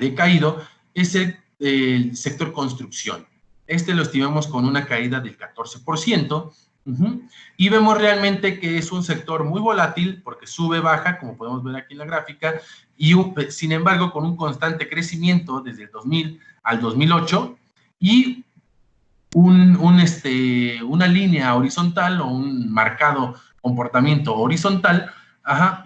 decaído es el sector construcción. Lo estimamos con una caída del 14%, y vemos realmente que es un sector muy volátil porque sube, baja, como podemos ver aquí en la gráfica, y sin embargo con un constante crecimiento desde el 2000 al 2008 y una línea horizontal o un marcado comportamiento horizontal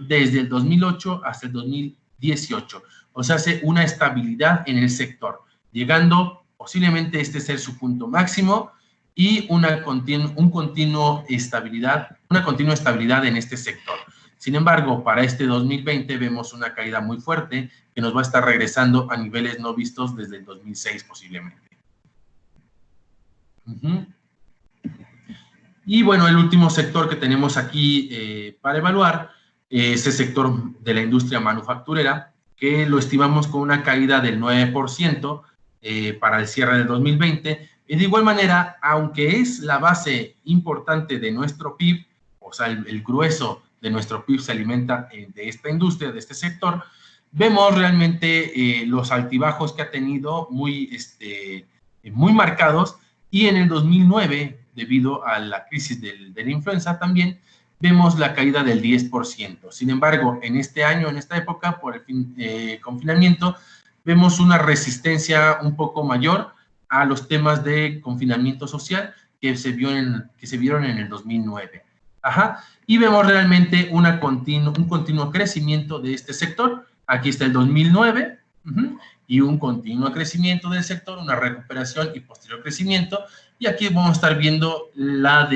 desde el 2008 hasta el 2018. O sea, hace una estabilidad en el sector, llegando posiblemente ser su punto máximo y una continua estabilidad en este sector. Sin embargo, para este 2020 vemos una caída muy fuerte que nos va a estar regresando a niveles no vistos desde el 2006 posiblemente. Y bueno, el último sector que tenemos aquí para evaluar es el sector de la industria manufacturera, que lo estimamos con una caída del 9% para el cierre del 2020. Y de igual manera, aunque es la base importante de nuestro PIB, o sea, el grueso de nuestro PIB se alimenta de esta industria, de este sector, vemos realmente los altibajos que ha tenido muy marcados. Y en el 2009, debido a la crisis de la influenza también, vemos la caída del 10%. Sin embargo, en este año, en esta época, por el confinamiento, vemos una resistencia un poco mayor a los temas de confinamiento social que se vieron en el 2009. Y vemos realmente un continuo crecimiento de este sector. Aquí está el 2009, y un continuo crecimiento del sector, una recuperación y posterior crecimiento. Y aquí vamos a estar viendo la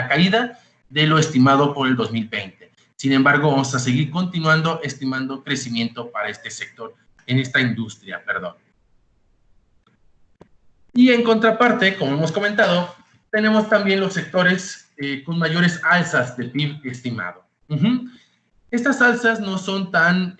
caída de lo estimado por el 2020. Sin embargo, vamos a seguir continuando estimando crecimiento para este sector, en esta industria, perdón. Y en contraparte, como hemos comentado, tenemos también los sectores con mayores alzas de PIB estimado. Estas alzas no son tan,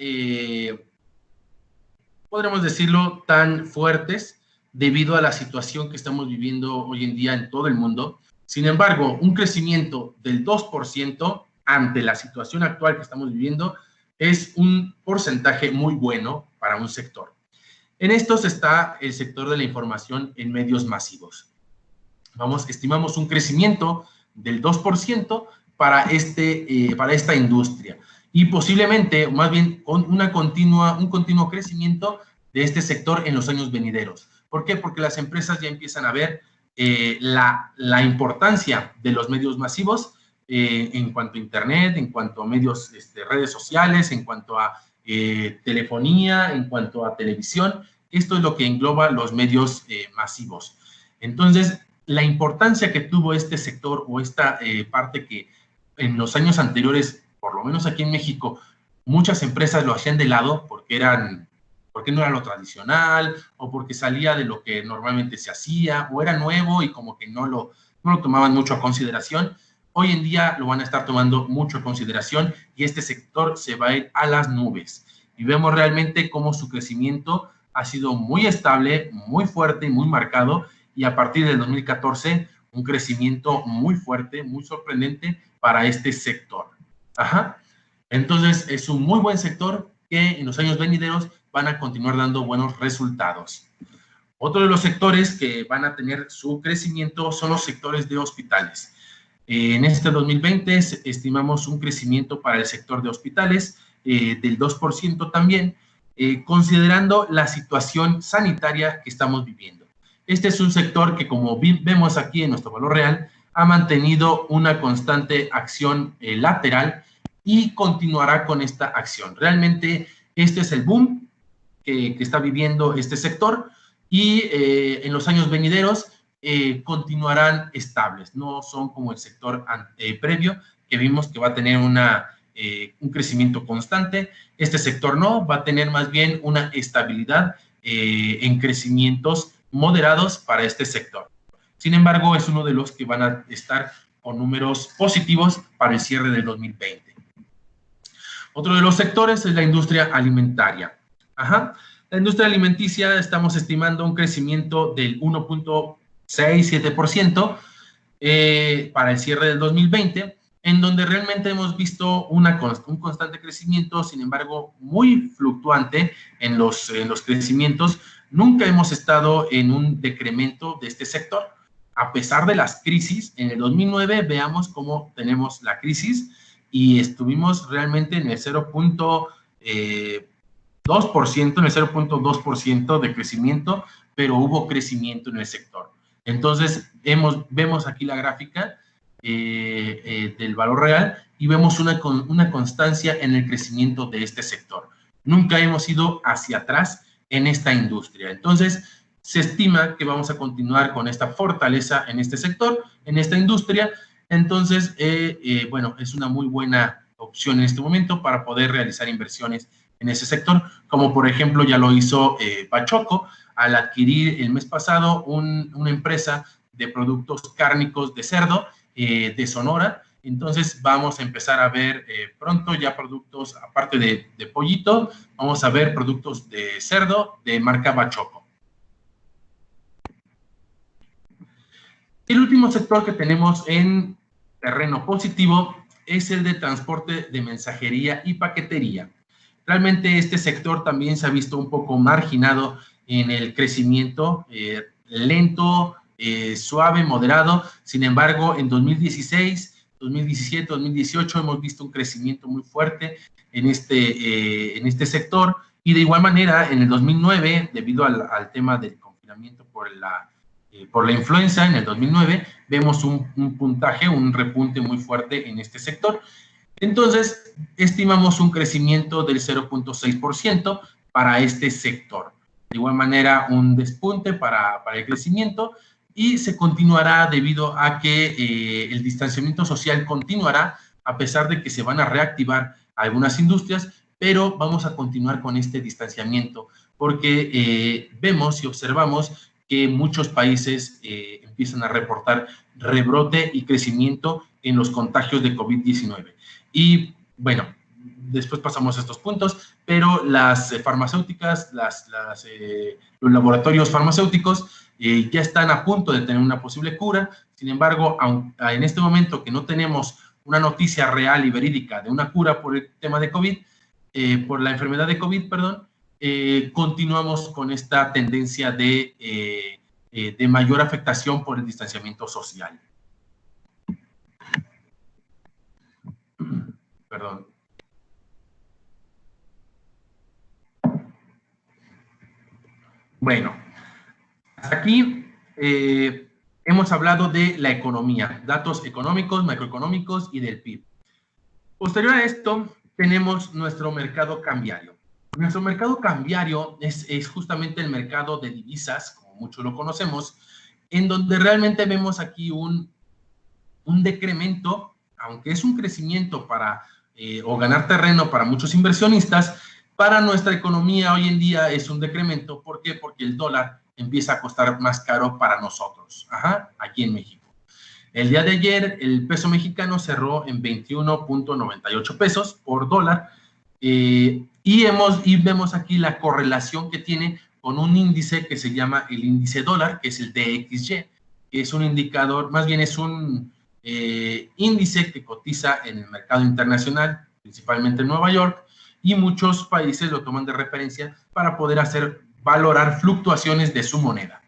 podríamos decirlo, tan fuertes debido a la situación que estamos viviendo hoy en día en todo el mundo. Sin embargo, un crecimiento del 2% ante la situación actual que estamos viviendo es un porcentaje muy bueno para un sector. En estos está el sector de la información en medios masivos. Estimamos un crecimiento del 2% para esta industria y posiblemente, más bien, con un continuo crecimiento de este sector en los años venideros. ¿Por qué? Porque las empresas ya empiezan a ver la importancia de los medios masivos en cuanto a Internet, en cuanto a medios, redes sociales, en cuanto a telefonía, en cuanto a televisión. Esto es lo que engloba los medios masivos. Entonces, la importancia que tuvo este sector o esta parte que en los años anteriores, por lo menos aquí en México, muchas empresas lo hacían de lado porque no era lo tradicional o porque salía de lo que normalmente se hacía o era nuevo y como que no lo tomaban mucho a consideración. Hoy en día lo van a estar tomando mucho a consideración y este sector se va a ir a las nubes. Y vemos realmente cómo su crecimiento ha sido muy estable, muy fuerte y muy marcado, y a partir del 2014 un crecimiento muy fuerte, muy sorprendente para este sector. Ajá. Entonces es un muy buen sector que en los años venideros van a continuar dando buenos resultados. Otro de los sectores que van a tener su crecimiento son los sectores de hospitales. En este 2020 estimamos un crecimiento para el sector de hospitales del 2% también, considerando la situación sanitaria que estamos viviendo. Este es un sector que, como vemos aquí en nuestro valor real, ha mantenido una constante acción lateral y continuará con esta acción. Realmente este es el boom que está viviendo este sector y en los años venideros continuarán estables, no son como el sector previo que vimos que va a tener un crecimiento constante. Este sector no, va a tener más bien una estabilidad en crecimientos moderados para este sector. Sin embargo, es uno de los que van a estar con números positivos para el cierre del 2020. Otro de los sectores es la industria alimentaria. Ajá. La industria alimenticia estamos estimando un crecimiento del 1.67% para el cierre del 2020, en donde realmente hemos visto un constante crecimiento, sin embargo, muy fluctuante en los crecimientos. Nunca hemos estado en un decremento de este sector, a pesar de las crisis. En el 2009 veamos cómo tenemos la crisis y estuvimos realmente en el 0.2%, en el 0.2% de crecimiento, pero hubo crecimiento en el sector. Entonces, vemos aquí la gráfica del valor real y vemos una constancia en el crecimiento de este sector. Nunca hemos ido hacia atrás en esta industria. Entonces, se estima que vamos a continuar con esta fortaleza en este sector, en esta industria. Entonces, bueno, es una muy buena opción en este momento para poder realizar inversiones en ese sector, como por ejemplo ya lo hizo Bachoco al adquirir el mes pasado una empresa de productos cárnicos de cerdo de Sonora. Entonces vamos a empezar a ver pronto ya productos, aparte de pollito, vamos a ver productos de cerdo de marca Bachoco. El último sector que tenemos en terreno positivo es el de transporte de mensajería y paquetería. Realmente este sector también se ha visto un poco marginado en el crecimiento, lento, suave, moderado. Sin embargo, en 2016, 2017, 2018 hemos visto un crecimiento muy fuerte en este sector. Y de igual manera, en el 2009, debido al tema del confinamiento por la influenza, en el 2009, vemos un puntaje, un repunte muy fuerte en este sector. Entonces, estimamos un crecimiento del 0.6% para este sector. De igual manera, un despunte para el crecimiento y se continuará debido a que el distanciamiento social continuará a pesar de que se van a reactivar algunas industrias, pero vamos a continuar con este distanciamiento porque vemos y observamos que muchos países empiezan a reportar rebrote y crecimiento en los contagios de COVID-19. Y bueno, después pasamos a estos puntos, pero las farmacéuticas, los laboratorios farmacéuticos ya están a punto de tener una posible cura. Sin embargo, en este momento que no tenemos una noticia real y verídica de una cura por el tema de COVID, por la enfermedad de COVID, perdón, continuamos con esta tendencia de mayor afectación por el distanciamiento social. Perdón. Bueno, hasta aquí hemos hablado de la economía, datos económicos, macroeconómicos y del PIB. Posterior a esto, tenemos nuestro mercado cambiario. Nuestro mercado cambiario es justamente el mercado de divisas, como muchos lo conocemos, en donde realmente vemos aquí un decremento, aunque es un crecimiento para o ganar terreno para muchos inversionistas, para nuestra economía hoy en día es un decremento. ¿Por qué? Porque el dólar empieza a costar más caro para nosotros, aquí en México. El día de ayer el peso mexicano cerró en 21.98 pesos por dólar y vemos aquí la correlación que tiene con un índice que se llama el índice dólar, que es el DXY, que es un indicador, más bien es un índice que cotiza en el mercado internacional, principalmente en Nueva York, y muchos países lo toman de referencia para poder valorar fluctuaciones de su moneda.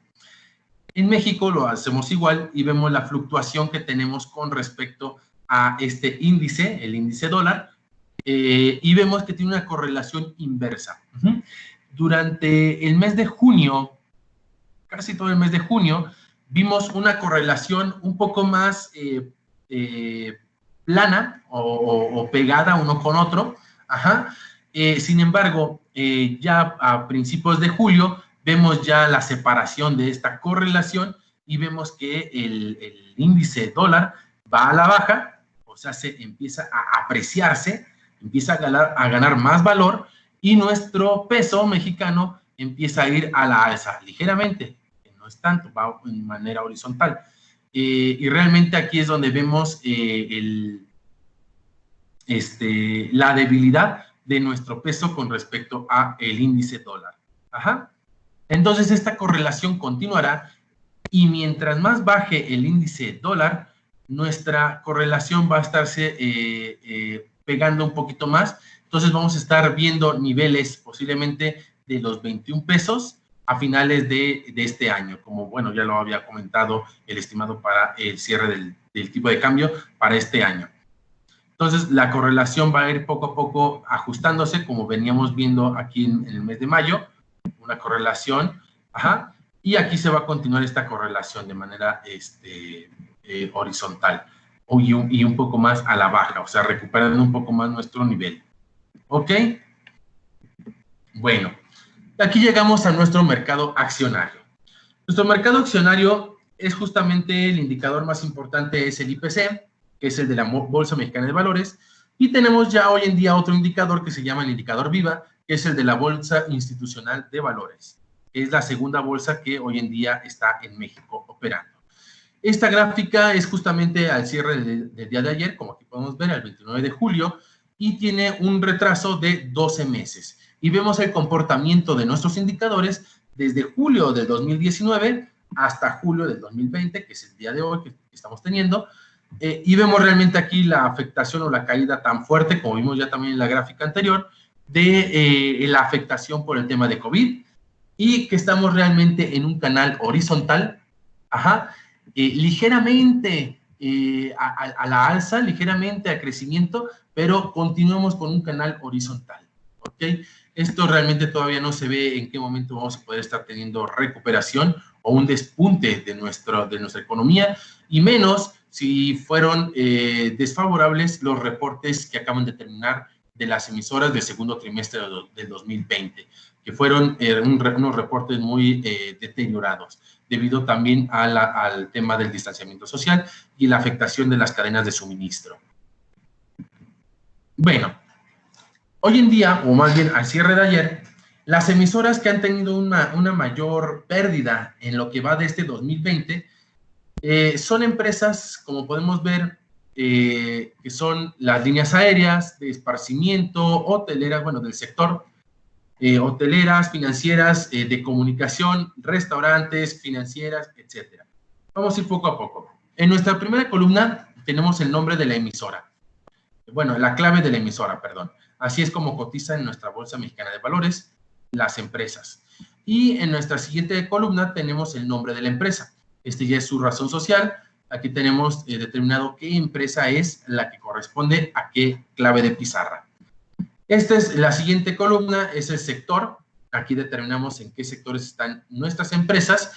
En México lo hacemos igual y vemos la fluctuación que tenemos con respecto a este índice, el índice dólar, y vemos que tiene una correlación inversa. Durante el mes de junio, casi todo el mes de junio, vimos una correlación un poco más plana o pegada uno con otro. Sin embargo, ya a principios de julio vemos ya la separación de esta correlación y vemos que el índice dólar va a la baja, o sea, se empieza a apreciarse, empieza a ganar más valor y nuestro peso mexicano empieza a ir a la alza ligeramente, que no es tanto, va de manera horizontal. Y realmente aquí es donde vemos la debilidad de nuestro peso con respecto a el índice dólar. Entonces esta correlación continuará y mientras más baje el índice dólar, nuestra correlación va a estarse pegando un poquito más. Entonces vamos a estar viendo niveles posiblemente de los 21 pesos a finales de este año, como bueno, ya lo había comentado el estimado para el cierre del tipo de cambio para este año. Entonces la correlación va a ir poco a poco ajustándose, como veníamos viendo aquí en el mes de mayo, una correlación, y aquí se va a continuar esta correlación de manera horizontal y un poco más a la baja, o sea, recuperando un poco más nuestro nivel. ¿Ok? Bueno, aquí llegamos a nuestro mercado accionario. Nuestro mercado accionario es justamente el indicador más importante, es el IPC, que es el de la Bolsa Mexicana de Valores, y tenemos ya hoy en día otro indicador que se llama el indicador VIVA, que es el de la Bolsa Institucional de Valores. Es la segunda bolsa que hoy en día está en México operando. Esta gráfica es justamente al cierre del día de ayer, como aquí podemos ver, el 29 de julio, y tiene un retraso de 12 meses. Y vemos el comportamiento de nuestros indicadores desde julio del 2019 hasta julio del 2020, que es el día de hoy que estamos teniendo, y vemos realmente aquí la afectación o la caída tan fuerte, como vimos ya también en la gráfica anterior, de la afectación por el tema de COVID, y que estamos realmente en un canal horizontal, ligeramente a la alza, ligeramente a crecimiento, pero continuamos con un canal horizontal, ¿ok? Esto realmente todavía no se ve en qué momento vamos a poder estar teniendo recuperación o un despunte de nuestra economía, y menos si fueron desfavorables los reportes que acaban de terminar de las emisoras del segundo trimestre del 2020, que fueron unos reportes muy deteriorados, debido también al tema del distanciamiento social y la afectación de las cadenas de suministro. Bueno, hoy en día, o más bien al cierre de ayer, las emisoras que han tenido una mayor pérdida en lo que va de este 2020 son empresas, como podemos ver, que son las líneas aéreas, de esparcimiento, hoteleras, bueno, del sector, hoteleras, financieras, de comunicación, restaurantes, financieras, etcétera. Vamos a ir poco a poco. En nuestra primera columna tenemos el nombre de la emisora. Bueno, la clave de la emisora, perdón. Así es como cotiza en nuestra Bolsa Mexicana de Valores las empresas. Y en nuestra siguiente columna tenemos el nombre de la empresa. Este ya es su razón social. Aquí tenemos determinado qué empresa es la que corresponde a qué clave de pizarra. Esta es la siguiente columna, es el sector. Aquí determinamos en qué sectores están nuestras empresas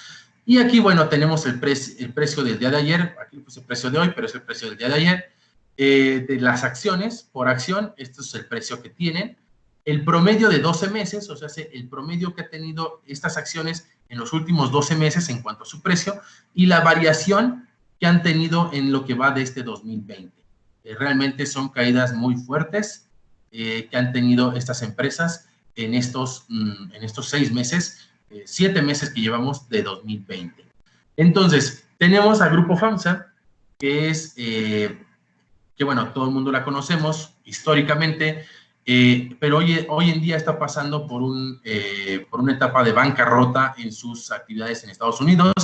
Y aquí, bueno, tenemos el precio del día de ayer, aquí puse el precio de hoy, pero es el precio del día de ayer, de las acciones por acción. Este es el precio que tienen. El promedio de 12 meses, o sea, el promedio que ha tenido estas acciones en los últimos 12 meses en cuanto a su precio, y la variación que han tenido en lo que va de este 2020. Realmente son caídas muy fuertes que han tenido estas empresas en estos 6 meses, 7 meses que llevamos de 2020. Entonces, tenemos al Grupo FAMSA, que es, que bueno, todo el mundo la conocemos históricamente, pero hoy en día está pasando por una etapa de bancarrota en sus actividades en Estados Unidos,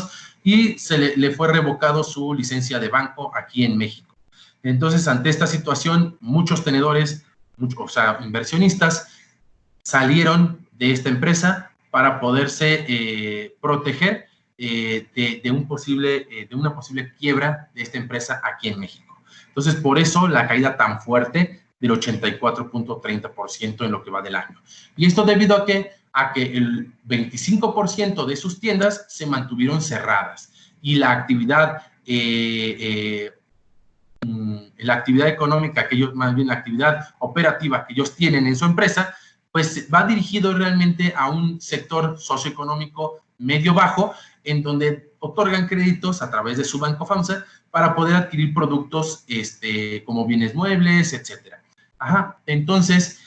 y le fue revocado su licencia de banco aquí en México. Entonces, ante esta situación, muchos tenedores, o sea, inversionistas, salieron de esta empresa para poderse proteger de una posible quiebra de esta empresa aquí en México. Entonces, por eso la caída tan fuerte del 84.30% en lo que va del año. Y esto debido a que el 25% de sus tiendas se mantuvieron cerradas, y la actividad económica que ellos, más bien la actividad operativa que ellos tienen en su empresa, pues va dirigido realmente a un sector socioeconómico medio-bajo, en donde otorgan créditos a través de su banco FAMSA para poder adquirir productos como bienes muebles, etcétera. Entonces,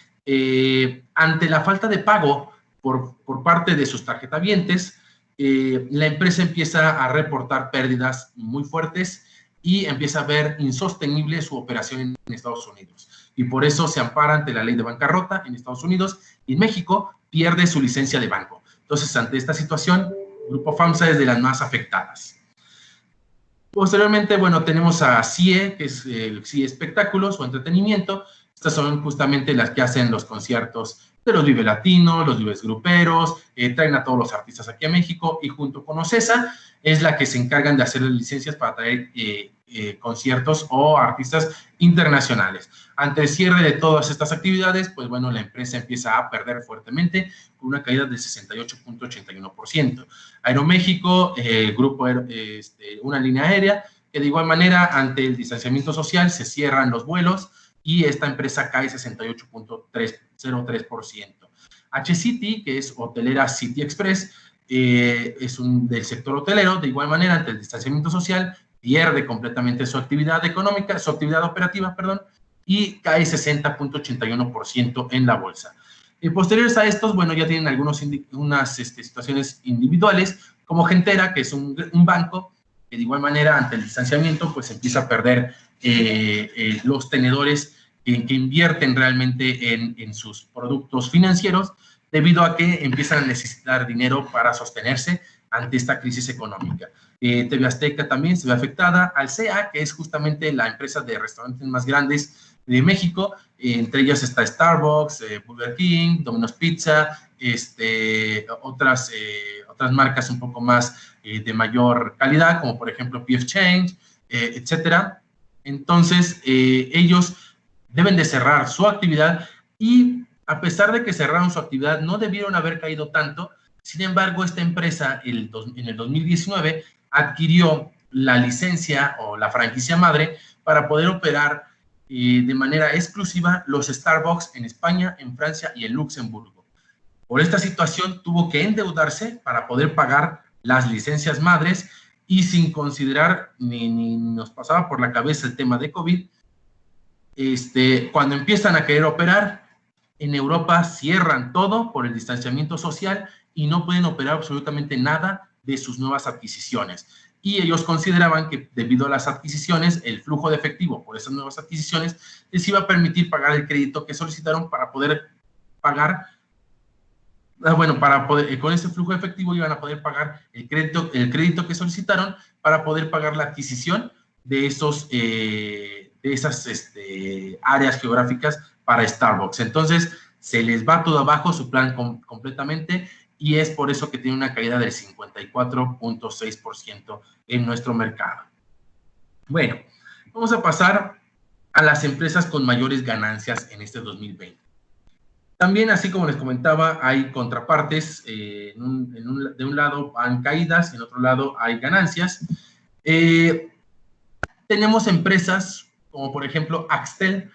ante la falta de pago por parte de sus tarjetavientes, la empresa empieza a reportar pérdidas muy fuertes y empieza a ver insostenible su operación en Estados Unidos. Y por eso se ampara ante la ley de bancarrota en Estados Unidos, y México pierde su licencia de banco. Entonces, ante esta situación, Grupo FAMSA es de las más afectadas. Posteriormente, bueno, tenemos a CIE, que es CIE Espectáculos o Entretenimiento. Estas son justamente las que hacen los conciertos de los Vive Latino, los Vives Gruperos, traen a todos los artistas aquí a México, y junto con OCESA es la que se encargan de hacer las licencias para traer conciertos o artistas internacionales. Ante el cierre de todas estas actividades, pues bueno, la empresa empieza a perder fuertemente, con una caída del 68.81%. Aeroméxico, grupo, una línea aérea, que de igual manera, ante el distanciamiento social, se cierran los vuelos, y esta empresa cae 68.03%. H-City, que es hotelera City Express, es del sector hotelero, de igual manera, ante el distanciamiento social, pierde completamente su actividad económica, su actividad operativa, perdón, y cae 60.81% en la bolsa. Posteriores a estos, bueno, ya tienen unas situaciones individuales, como Gentera, que es un banco, que de igual manera, ante el distanciamiento, pues empieza a perder los tenedores que invierten realmente en sus productos financieros, debido a que empiezan a necesitar dinero para sostenerse ante esta crisis económica. TV Azteca también se ve afectada, Alsea, que es justamente la empresa de restaurantes más grandes de México, entre ellas está Starbucks, Burger King, Domino's Pizza, otras marcas un poco más de mayor calidad, como por ejemplo P.F. Chang's, etcétera. Entonces, ellos deben de cerrar su actividad, y a pesar de que cerraron su actividad, no debieron haber caído tanto. Sin embargo, esta empresa en el 2019 adquirió la licencia o la franquicia madre para poder operar de manera exclusiva los Starbucks en España, en Francia y en Luxemburgo. Por esta situación tuvo que endeudarse para poder pagar las licencias madres, y sin considerar ni nos pasaba por la cabeza el tema de COVID, cuando empiezan a querer operar, en Europa cierran todo por el distanciamiento social y no pueden operar absolutamente nada de sus nuevas adquisiciones. Y ellos consideraban que debido a las adquisiciones, el flujo de efectivo por esas nuevas adquisiciones les iba a permitir pagar el crédito que solicitaron para poder pagar. Bueno, con ese flujo de efectivo iban a poder pagar el crédito que solicitaron para poder pagar la adquisición de esas áreas geográficas para Starbucks. Entonces, se les va todo abajo su plan completamente, y es por eso que tiene una caída del 54.6% en nuestro mercado. Bueno, vamos a pasar a las empresas con mayores ganancias en este 2020. También, así como les comentaba, hay contrapartes. De un lado van caídas, en otro lado hay ganancias. Tenemos empresas como, por ejemplo, Axtel,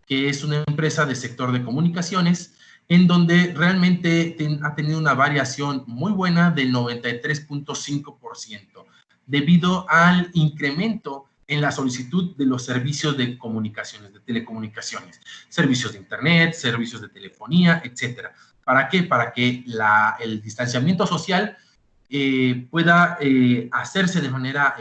que es una empresa de sector de comunicaciones, en donde realmente ha tenido una variación muy buena del 93.5%, debido al incremento en la solicitud de los servicios de comunicaciones, de telecomunicaciones, servicios de internet, servicios de telefonía, etcétera. ¿Para qué? Para que el distanciamiento social pueda hacerse de manera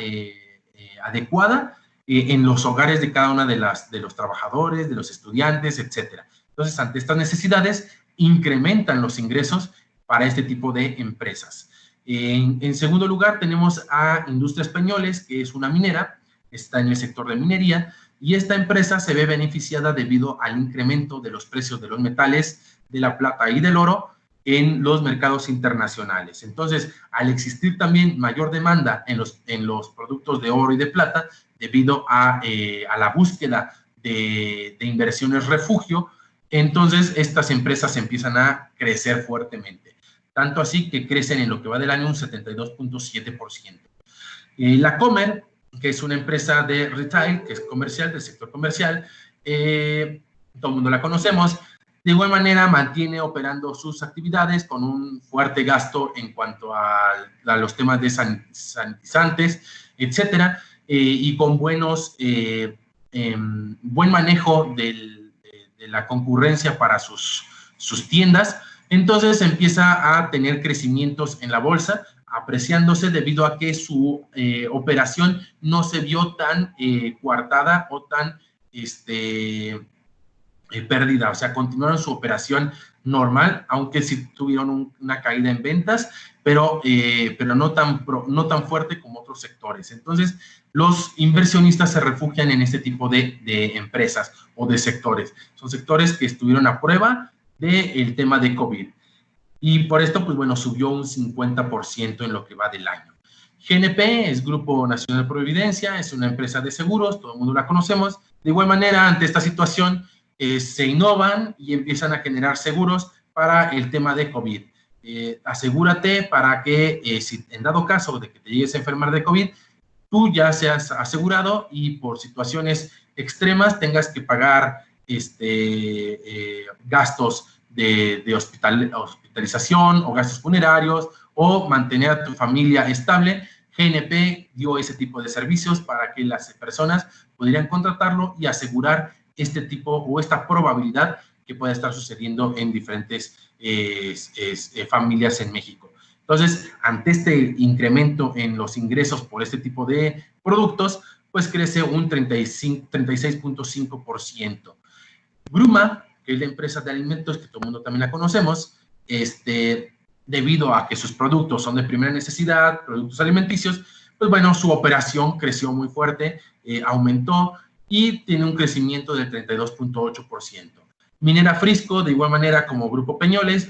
adecuada en los hogares de cada una de los trabajadores, de los estudiantes, etcétera. Entonces, ante estas necesidades, incrementan los ingresos para este tipo de empresas. En segundo lugar, tenemos a Industrias Peñoles, que es una minera, está en el sector de minería, y esta empresa se ve beneficiada debido al incremento de los precios de los metales, de la plata y del oro en los mercados internacionales. Entonces, al existir también mayor demanda en los productos de oro y de plata, debido a la búsqueda de inversiones refugio, entonces estas empresas empiezan a crecer fuertemente. Tanto así que crecen en lo que va del año un 72.7%. La Comer, que es una empresa de retail, que es comercial, del sector comercial, todo el mundo la conocemos. De igual manera, mantiene operando sus actividades con un fuerte gasto en cuanto a los temas de sanitizantes, etcétera, y con buen manejo de la concurrencia para sus tiendas. Entonces empieza a tener crecimientos en la bolsa, apreciándose debido a que su operación no se vio tan coartada o tan pérdida, o sea, continuaron su operación normal, aunque sí tuvieron una caída en ventas, pero no tan fuerte como otros sectores. Entonces, los inversionistas se refugian en este tipo de empresas o de sectores. Son sectores que estuvieron a prueba del tema de COVID. Y por esto, pues bueno, subió un 50% en lo que va del año. GNP es Grupo Nacional de Providencia, es una empresa de seguros, todo el mundo la conocemos. De igual manera, ante esta situación, se innovan y empiezan a generar seguros para el tema de COVID. Asegúrate para que, si en dado caso de que te llegues a enfermar de COVID, tú ya seas asegurado y por situaciones extremas tengas que pagar gastos de hospitalización o gastos funerarios o mantener a tu familia estable. GNP dio ese tipo de servicios para que las personas pudieran contratarlo y asegurar este tipo o esta probabilidad que pueda estar sucediendo en diferentes familias en México. Entonces, ante este incremento en los ingresos por este tipo de productos, pues crece un 36.5%. Gruma, que es la empresa de alimentos, que todo el mundo también la conocemos, debido a que sus productos son de primera necesidad, productos alimenticios, pues bueno, su operación creció muy fuerte, aumentó y tiene un crecimiento del 32.8%. Minera Frisco, de igual manera como Grupo Peñoles,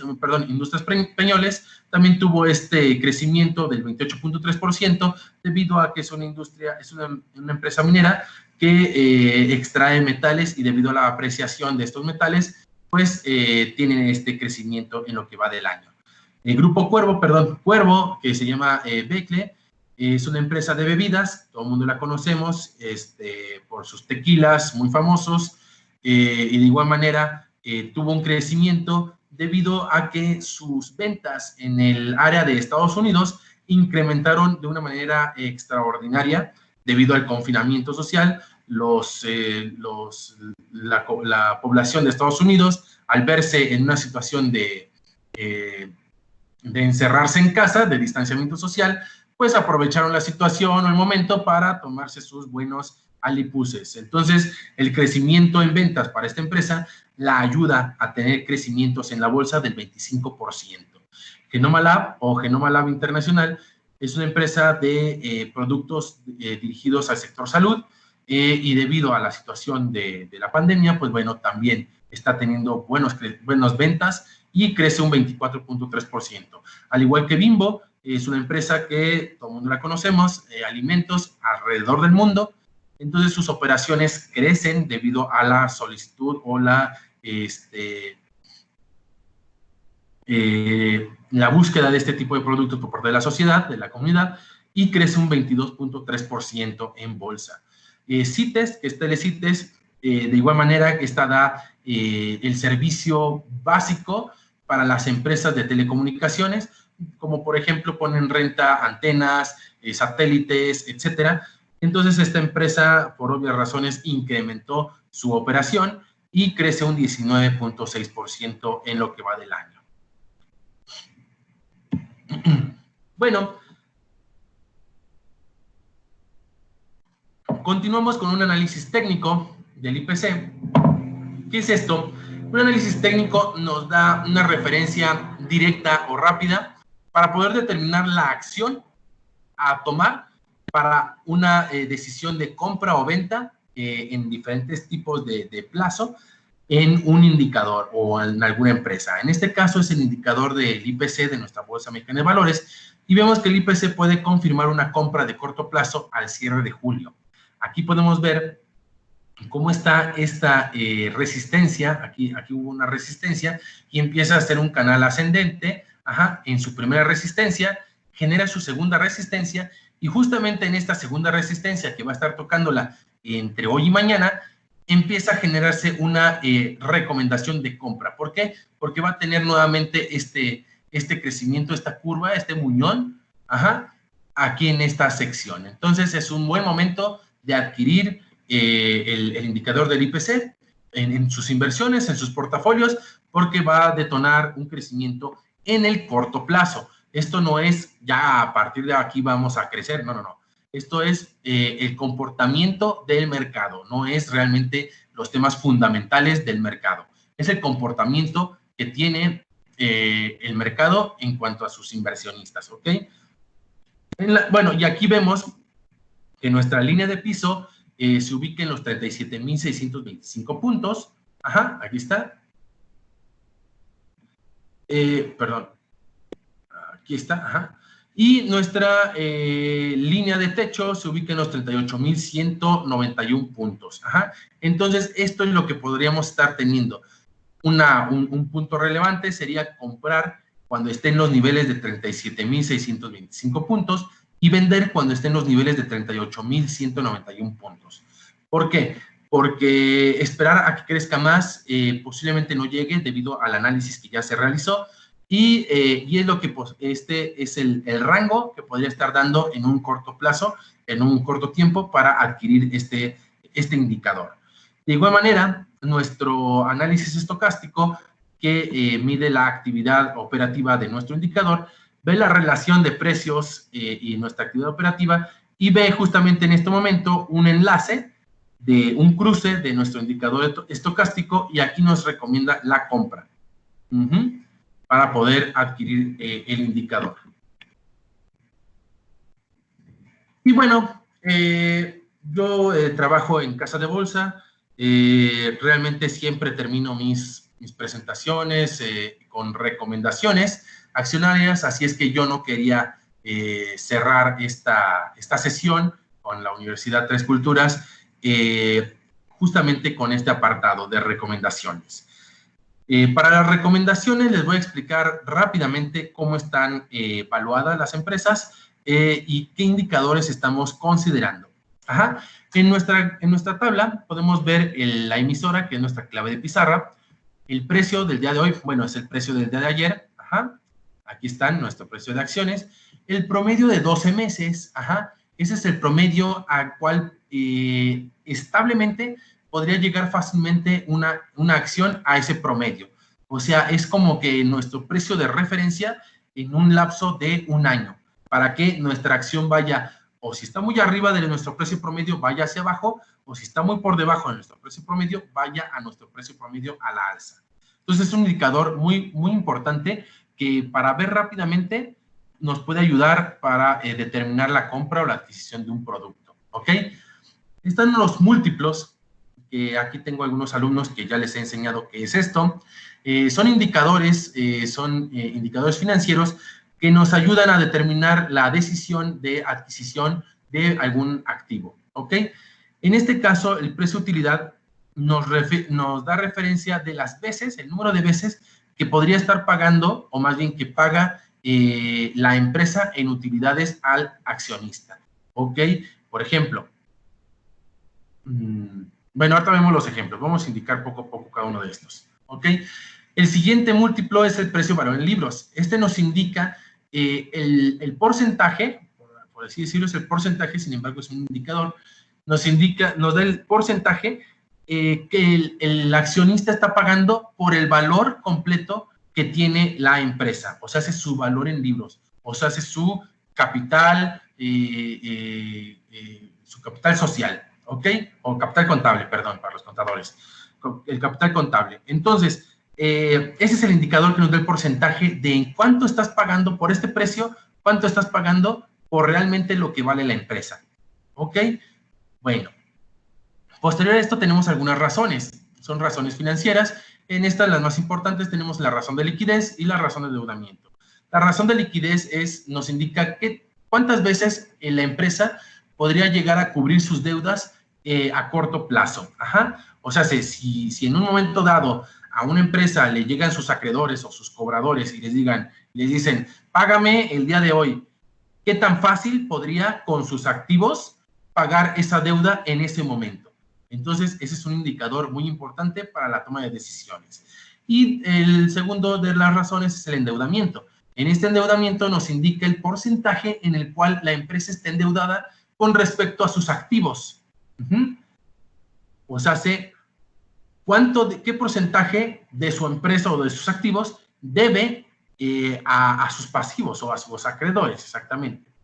Industrias Peñoles, también tuvo este crecimiento del 28.3% debido a que es una empresa minera que extrae metales y debido a la apreciación de estos metales, pues tienen este crecimiento en lo que va del año. El Grupo Cuervo, que se llama Becle, es una empresa de bebidas, todo el mundo la conocemos por sus tequilas muy famosos, y de igual manera tuvo un crecimiento debido a que sus ventas en el área de Estados Unidos incrementaron de una manera extraordinaria debido al confinamiento social. La población de Estados Unidos, al verse en una situación de encerrarse en casa, de distanciamiento social, pues aprovecharon la situación o el momento para tomarse sus buenos alipuses. Entonces, el crecimiento en ventas para esta empresa la ayuda a tener crecimientos en la bolsa del 25%. Genoma Lab o Genoma Lab Internacional es una empresa de productos dirigidos al sector salud, y debido a la situación de la pandemia, pues bueno, también está teniendo buenas ventas y crece un 24.3%. Al igual que Bimbo, es una empresa que todo el mundo la conocemos, alimentos alrededor del mundo. Entonces sus operaciones crecen debido a la solicitud o la búsqueda de este tipo de productos por parte de la sociedad, de la comunidad, y crece un 22.3% en bolsa. CITES, que es Telecites, de igual manera, esta da el servicio básico para las empresas de telecomunicaciones, como por ejemplo ponen renta antenas, satélites, etcétera. Entonces esta empresa, por obvias razones, incrementó su operación y crece un 19.6% en lo que va del año. Bueno, continuamos con un análisis técnico del IPC. ¿Qué es esto? Un análisis técnico nos da una referencia directa o rápida para poder determinar la acción a tomar para una decisión de compra o venta en diferentes tipos de plazo en un indicador o en alguna empresa. En este caso es el indicador del IPC de nuestra Bolsa Mexicana de Valores y vemos que el IPC puede confirmar una compra de corto plazo al cierre de julio. Aquí podemos ver cómo está esta resistencia. Aquí hubo una resistencia y empieza a hacer un canal ascendente. En su primera resistencia, genera su segunda resistencia y justamente en esta segunda resistencia que va a estar tocándola entre hoy y mañana, empieza a generarse una recomendación de compra. ¿Por qué? Porque va a tener nuevamente este crecimiento, esta curva, este muñón, aquí en esta sección. Entonces es un buen momento de adquirir el indicador del IPC en sus inversiones, en sus portafolios, porque va a detonar un crecimiento en el corto plazo. Esto no es ya a partir de aquí vamos a crecer, no. Esto es el comportamiento del mercado, no es realmente los temas fundamentales del mercado. Es el comportamiento que tiene el mercado en cuanto a sus inversionistas, ¿ok? Bueno, y aquí vemos que nuestra línea de piso se ubica en los 37.625 puntos. Aquí está. Perdón. Aquí está, Y nuestra línea de techo se ubica en los 38.191 puntos. Entonces, esto es lo que podríamos estar teniendo. Un punto relevante sería comprar cuando esté en los niveles de 37.625 puntos y vender cuando esté en los niveles de 38.191 puntos. ¿Por qué? Porque esperar a que crezca más posiblemente no llegue debido al análisis que ya se realizó. Y es lo que pues, este es el rango que podría estar dando en un corto plazo, en un corto tiempo para adquirir este indicador. De igual manera, nuestro análisis estocástico que mide la actividad operativa de nuestro indicador, ve la relación de precios y nuestra actividad operativa y ve justamente en este momento un enlace de un cruce de nuestro indicador estocástico y aquí nos recomienda la compra. Para poder adquirir el indicador. Y bueno, yo trabajo en casa de bolsa, realmente siempre termino mis presentaciones con recomendaciones accionarias, así es que yo no quería cerrar esta sesión con la Universidad Tres Culturas justamente con este apartado de recomendaciones. Para las recomendaciones les voy a explicar rápidamente cómo están evaluadas las empresas y qué indicadores estamos considerando. En nuestra tabla podemos ver la emisora, que es nuestra clave de pizarra, el precio del día de hoy, bueno, es el precio del día de ayer, aquí está nuestro precio de acciones, el promedio de 12 meses, ese es el promedio al cual establemente podría llegar fácilmente una acción a ese promedio. O sea, es como que nuestro precio de referencia en un lapso de un año, para que nuestra acción vaya, o si está muy arriba de nuestro precio promedio, vaya hacia abajo, o si está muy por debajo de nuestro precio promedio, vaya a nuestro precio promedio a la alza. Entonces, es un indicador muy, muy importante que para ver rápidamente nos puede ayudar para determinar la compra o la adquisición de un producto, ¿ok? Están los múltiplos, aquí tengo algunos alumnos que ya les he enseñado qué es esto. Son indicadores financieros que nos ayudan a determinar la decisión de adquisición de algún activo, ¿ok? En este caso, el precio-utilidad nos da referencia de las veces, el número de veces que podría estar pagando, o más bien que paga la empresa en utilidades al accionista. ¿Ok? Por ejemplo, bueno, ahorita vemos los ejemplos. Vamos a indicar poco a poco cada uno de estos. ¿Ok? El siguiente múltiplo es el precio-valor en libros. Este nos indica el porcentaje, por así decirlo, es el porcentaje, sin embargo es un indicador, nos da el porcentaje que el accionista está pagando por el valor completo que tiene la empresa, o sea, hace su valor en libros, o sea, hace su capital social, ¿ok? O capital contable, perdón, para los contadores, el capital contable. Entonces, ese es el indicador que nos da el porcentaje de en cuánto estás pagando por este precio, cuánto estás pagando por realmente lo que vale la empresa, ¿ok? Bueno, posterior a esto tenemos algunas razones, son razones financieras. En estas, las más importantes, tenemos la razón de liquidez y la razón de endeudamiento. La razón de liquidez nos indica cuántas veces la empresa podría llegar a cubrir sus deudas a corto plazo. Ajá. O sea, si en un momento dado a una empresa le llegan sus acreedores o sus cobradores y les dicen, págame el día de hoy, ¿qué tan fácil podría con sus activos pagar esa deuda en ese momento? Entonces, ese es un indicador muy importante para la toma de decisiones. Y el segundo de las razones es el endeudamiento. En este endeudamiento nos indica el porcentaje en el cual la empresa está endeudada con respecto a sus activos. O sea, qué porcentaje de su empresa o de sus activos debe a sus pasivos o a sus acreedores, exactamente.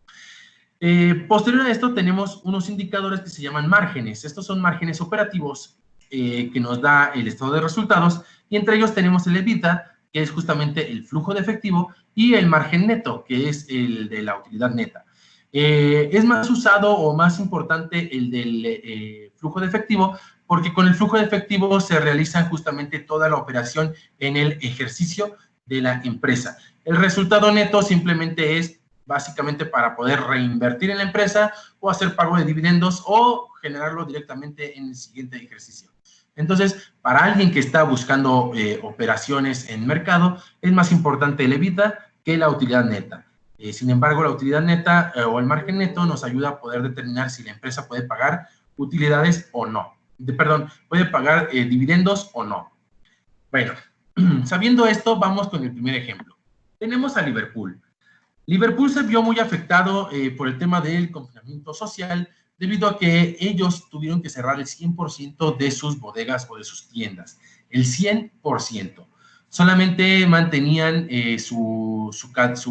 Posterior a esto tenemos unos indicadores que se llaman márgenes. Estos son márgenes operativos que nos da el estado de resultados, y entre ellos tenemos el EBITDA, que es justamente el flujo de efectivo, y el margen neto, que es el de la utilidad neta. Es más usado o más importante el del flujo de efectivo, porque con el flujo de efectivo se realiza justamente toda la operación en el ejercicio de la empresa. El resultado neto simplemente es básicamente para poder reinvertir en la empresa o hacer pago de dividendos o generarlo directamente en el siguiente ejercicio. Entonces, para alguien que está buscando operaciones en mercado, es más importante el EBITDA que la utilidad neta. Sin embargo, la utilidad neta o el margen neto nos ayuda a poder determinar si la empresa puede pagar utilidades o no. Puede pagar dividendos o no. Bueno, sabiendo esto, vamos con el primer ejemplo. Tenemos a Liverpool. Liverpool se vio muy afectado por el tema del confinamiento social, debido a que ellos tuvieron que cerrar el 100% de sus bodegas o de sus tiendas. El 100%. Solamente mantenían su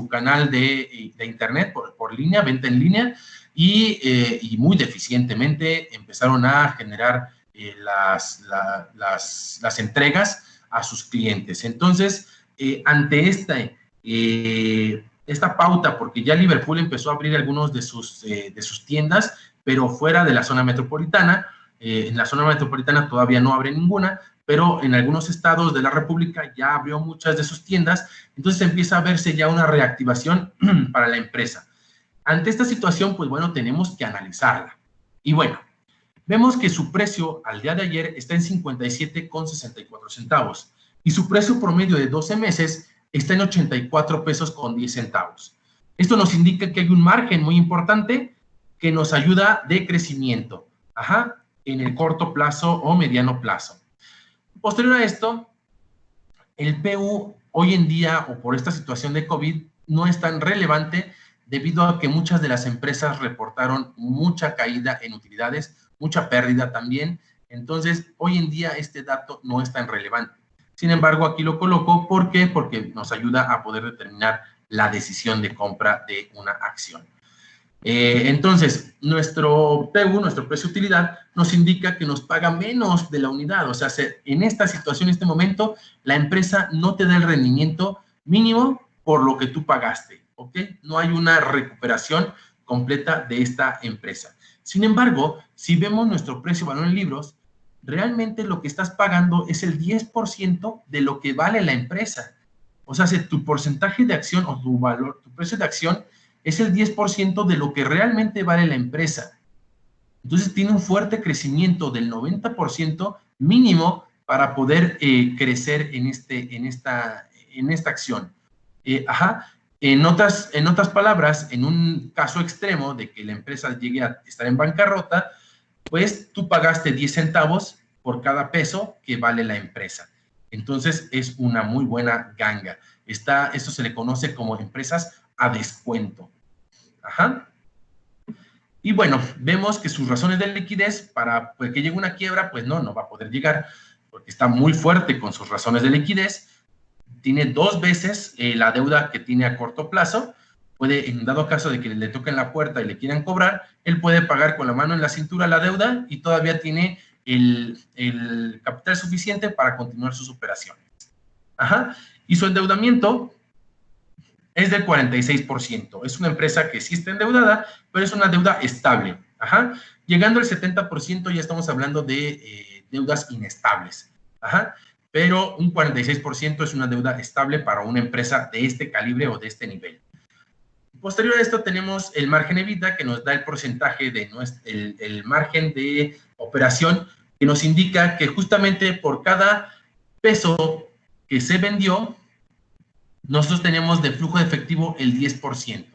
canal de internet por línea, venta en línea, y muy deficientemente empezaron a generar las entregas a sus clientes. Entonces, ante esta pauta, porque ya Liverpool empezó a abrir algunos de sus tiendas, pero fuera de la zona metropolitana. En la zona metropolitana todavía no abre ninguna, pero en algunos estados de la República ya abrió muchas de sus tiendas. Entonces empieza a verse ya una reactivación para la empresa. Ante esta situación, pues bueno, tenemos que analizarla. Y bueno, vemos que su precio al día de ayer está en 57,64 centavos y su precio promedio de 12 meses está en 84 pesos con 10 centavos. Esto nos indica que hay un margen muy importante que nos ayuda de crecimiento, en el corto plazo o mediano plazo. Posterior a esto, el PU hoy en día, o por esta situación de COVID, no es tan relevante debido a que muchas de las empresas reportaron mucha caída en utilidades, mucha pérdida también. Entonces, hoy en día este dato no es tan relevante. Sin embargo, aquí lo coloco, ¿por qué? Porque nos ayuda a poder determinar la decisión de compra de una acción. Entonces, nuestro PU, nuestro precio-utilidad, nos indica que nos paga menos de la unidad. O sea, en esta situación, en este momento, la empresa no te da el rendimiento mínimo por lo que tú pagaste, ¿ok? No hay una recuperación completa de esta empresa. Sin embargo, si vemos nuestro precio-valor en libros, realmente lo que estás pagando es el 10% de lo que vale la empresa. O sea, si tu porcentaje de acción o tu valor, tu precio de acción es el 10% de lo que realmente vale la empresa. Entonces tiene un fuerte crecimiento del 90% mínimo para poder crecer en en esta acción. En otras palabras, en un caso extremo de que la empresa llegue a estar en bancarrota, pues tú pagaste 10 centavos por cada peso que vale la empresa. Entonces, es una muy buena ganga. Esto se le conoce como empresas a descuento. Y bueno, vemos que sus razones de liquidez para que llegue una quiebra, pues no va a poder llegar, porque está muy fuerte con sus razones de liquidez. Tiene 2 veces la deuda que tiene a corto plazo. Puede, en dado caso de que le toquen la puerta y le quieran cobrar, él puede pagar con la mano en la cintura la deuda y todavía tiene el capital suficiente para continuar sus operaciones. Y su endeudamiento es del 46%. Es una empresa que sí está endeudada, pero es una deuda estable. Llegando al 70% ya estamos hablando de deudas inestables. Pero un 46% es una deuda estable para una empresa de este calibre o de este nivel. Posterior a esto tenemos el margen EBITDA, que nos da el porcentaje de el margen de operación, que nos indica que justamente por cada peso que se vendió, nosotros tenemos de flujo de efectivo el 10%,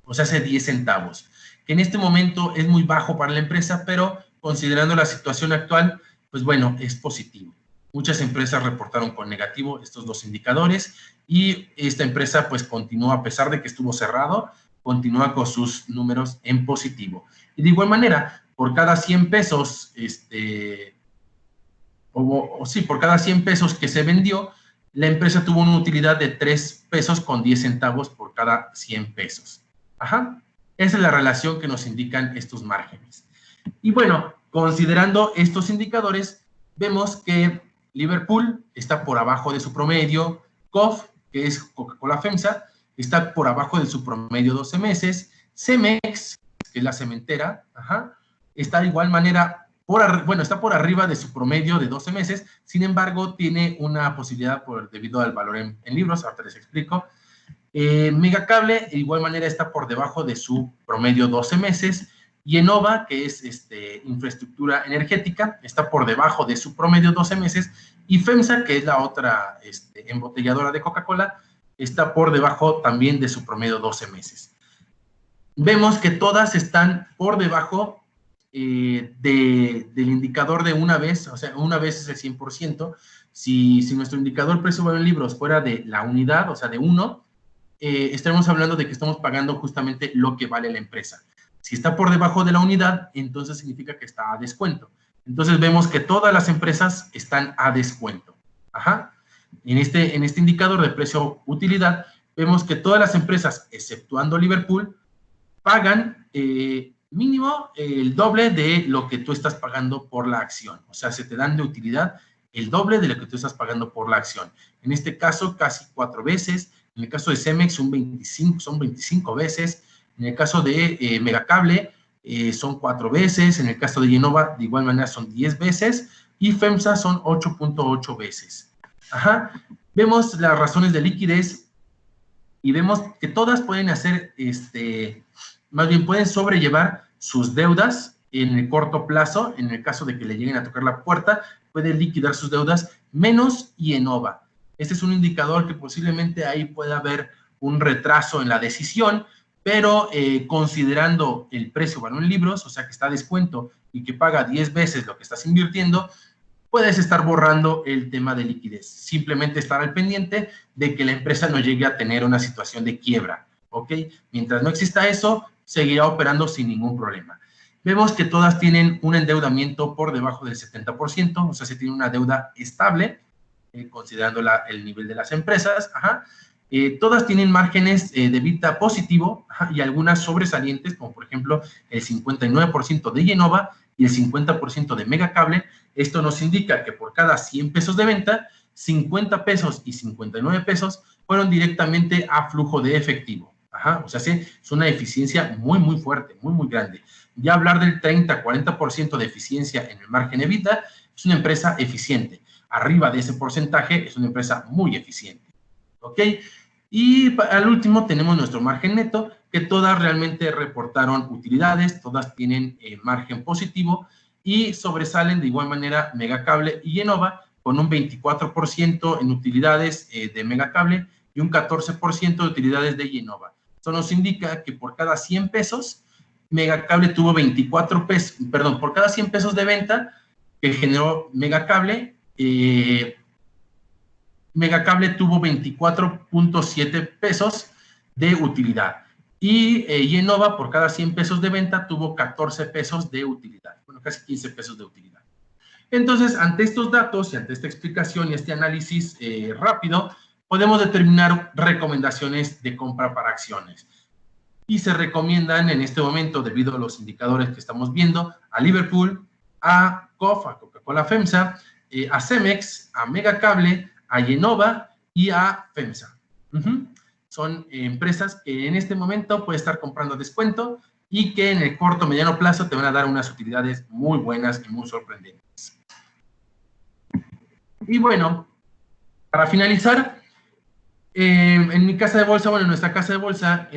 o sea, hace 10 centavos, que en este momento es muy bajo para la empresa, pero considerando la situación actual, pues bueno, es positivo. Muchas empresas reportaron con negativo estos 2 indicadores y esta empresa pues continúa, a pesar de que estuvo cerrado, continúa con sus números en positivo. Y de igual manera, por cada 100 pesos, por cada 100 pesos que se vendió, la empresa tuvo una utilidad de 3 pesos con 10 centavos por cada 100 pesos. Esa es la relación que nos indican estos márgenes. Y bueno, considerando estos indicadores, vemos que Liverpool está por abajo de su promedio, COF, que es Coca-Cola FEMSA, está por abajo de su promedio 12 meses, Cemex, que es la cementera, está de igual manera, está por arriba de su promedio de 12 meses, sin embargo, tiene una posibilidad debido al valor en libros, ahorita les explico. Megacable, de igual manera, está por debajo de su promedio 12 meses, y Enova, que es infraestructura energética, está por debajo de su promedio 12 meses, y FEMSA, que es la otra embotelladora de Coca-Cola, está por debajo también de su promedio 12 meses. Vemos que todas están por debajo del indicador de una vez, o sea, una vez es el 100%. Si nuestro indicador precio-valor en libros fuera de la unidad, o sea, de 1, estaremos hablando de que estamos pagando justamente lo que vale la empresa. Si está por debajo de la unidad, entonces significa que está a descuento. Entonces vemos que todas las empresas están a descuento. En este indicador de precio-utilidad, vemos que todas las empresas, exceptuando Liverpool, pagan mínimo el doble de lo que tú estás pagando por la acción. O sea, se te dan de utilidad el doble de lo que tú estás pagando por la acción. En este caso, casi 4 veces. En el caso de Cemex, son 25 veces. En el caso de Megacable, son 4 veces. En el caso de Yenova, de igual manera, son 10 veces. Y FEMSA son 8.8 veces. Vemos las razones de liquidez y vemos que todas pueden hacer, más bien pueden sobrellevar sus deudas en el corto plazo. En el caso de que le lleguen a tocar la puerta, pueden liquidar sus deudas, menos Yenova. Este es un indicador que posiblemente ahí pueda haber un retraso en la decisión, pero considerando el precio-valor en libros, o sea que está a descuento y que paga 10 veces lo que estás invirtiendo, puedes estar borrando el tema de liquidez. Simplemente estar al pendiente de que la empresa no llegue a tener una situación de quiebra, ¿ok? Mientras no exista eso, seguirá operando sin ningún problema. Vemos que todas tienen un endeudamiento por debajo del 70%, o sea, se tiene una deuda estable, considerando el nivel de las empresas. Todas tienen márgenes de EBITDA positivo y algunas sobresalientes, como por ejemplo el 59% de Yenova y el 50% de Megacable. Esto nos indica que por cada 100 pesos de venta, 50 pesos y 59 pesos fueron directamente a flujo de efectivo. O sea, sí, es una eficiencia muy, muy fuerte, muy, muy grande. Ya hablar del 30-40% de eficiencia en el margen EBITDA es una empresa eficiente. Arriba de ese porcentaje es una empresa muy eficiente. ¿Ok? Y al último tenemos nuestro margen neto, que todas realmente reportaron utilidades, todas tienen margen positivo y sobresalen de igual manera Megacable y Yenova con un 24% en utilidades de Megacable y un 14% de utilidades de Yenova. Esto nos indica que por cada 100 pesos, Megacable tuvo 24 pesos, perdón, por cada 100 pesos de venta que generó Megacable, Megacable tuvo 24.7 pesos de utilidad. Y Yenova, por cada 100 pesos de venta, tuvo 14 pesos de utilidad. Bueno, casi 15 pesos de utilidad. Entonces, ante estos datos y ante esta explicación y este análisis rápido, podemos determinar recomendaciones de compra para acciones. Y se recomiendan en este momento, debido a los indicadores que estamos viendo, a Liverpool, a COF, a Coca-Cola FEMSA, a Cemex, a Megacable, a Yenova y a FEMSA. Son empresas que en este momento puedes estar comprando a descuento y que en el corto o mediano plazo te van a dar unas utilidades muy buenas y muy sorprendentes. Y bueno, para finalizar, en mi casa de bolsa, bueno, en nuestra casa de bolsa,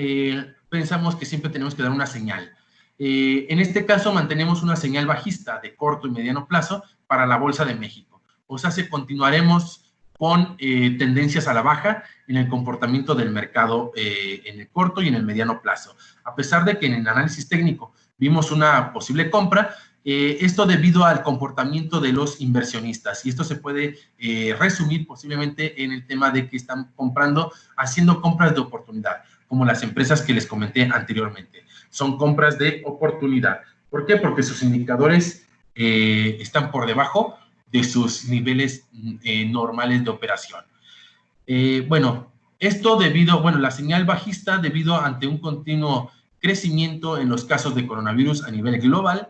pensamos que siempre tenemos que dar una señal. En este caso, mantenemos una señal bajista de corto y mediano plazo para la Bolsa de México. O sea, continuaremos con tendencias a la baja en el comportamiento del mercado en el corto y en el mediano plazo. A pesar de que en el análisis técnico vimos una posible compra, esto debido al comportamiento de los inversionistas. Y esto se puede resumir posiblemente en el tema de que están comprando, haciendo compras de oportunidad, como las empresas que les comenté anteriormente. Son compras de oportunidad. ¿Por qué? Porque sus indicadores están por debajo de sus niveles normales de operación. Bueno, esto la señal bajista debido ante un continuo crecimiento en los casos de coronavirus a nivel global,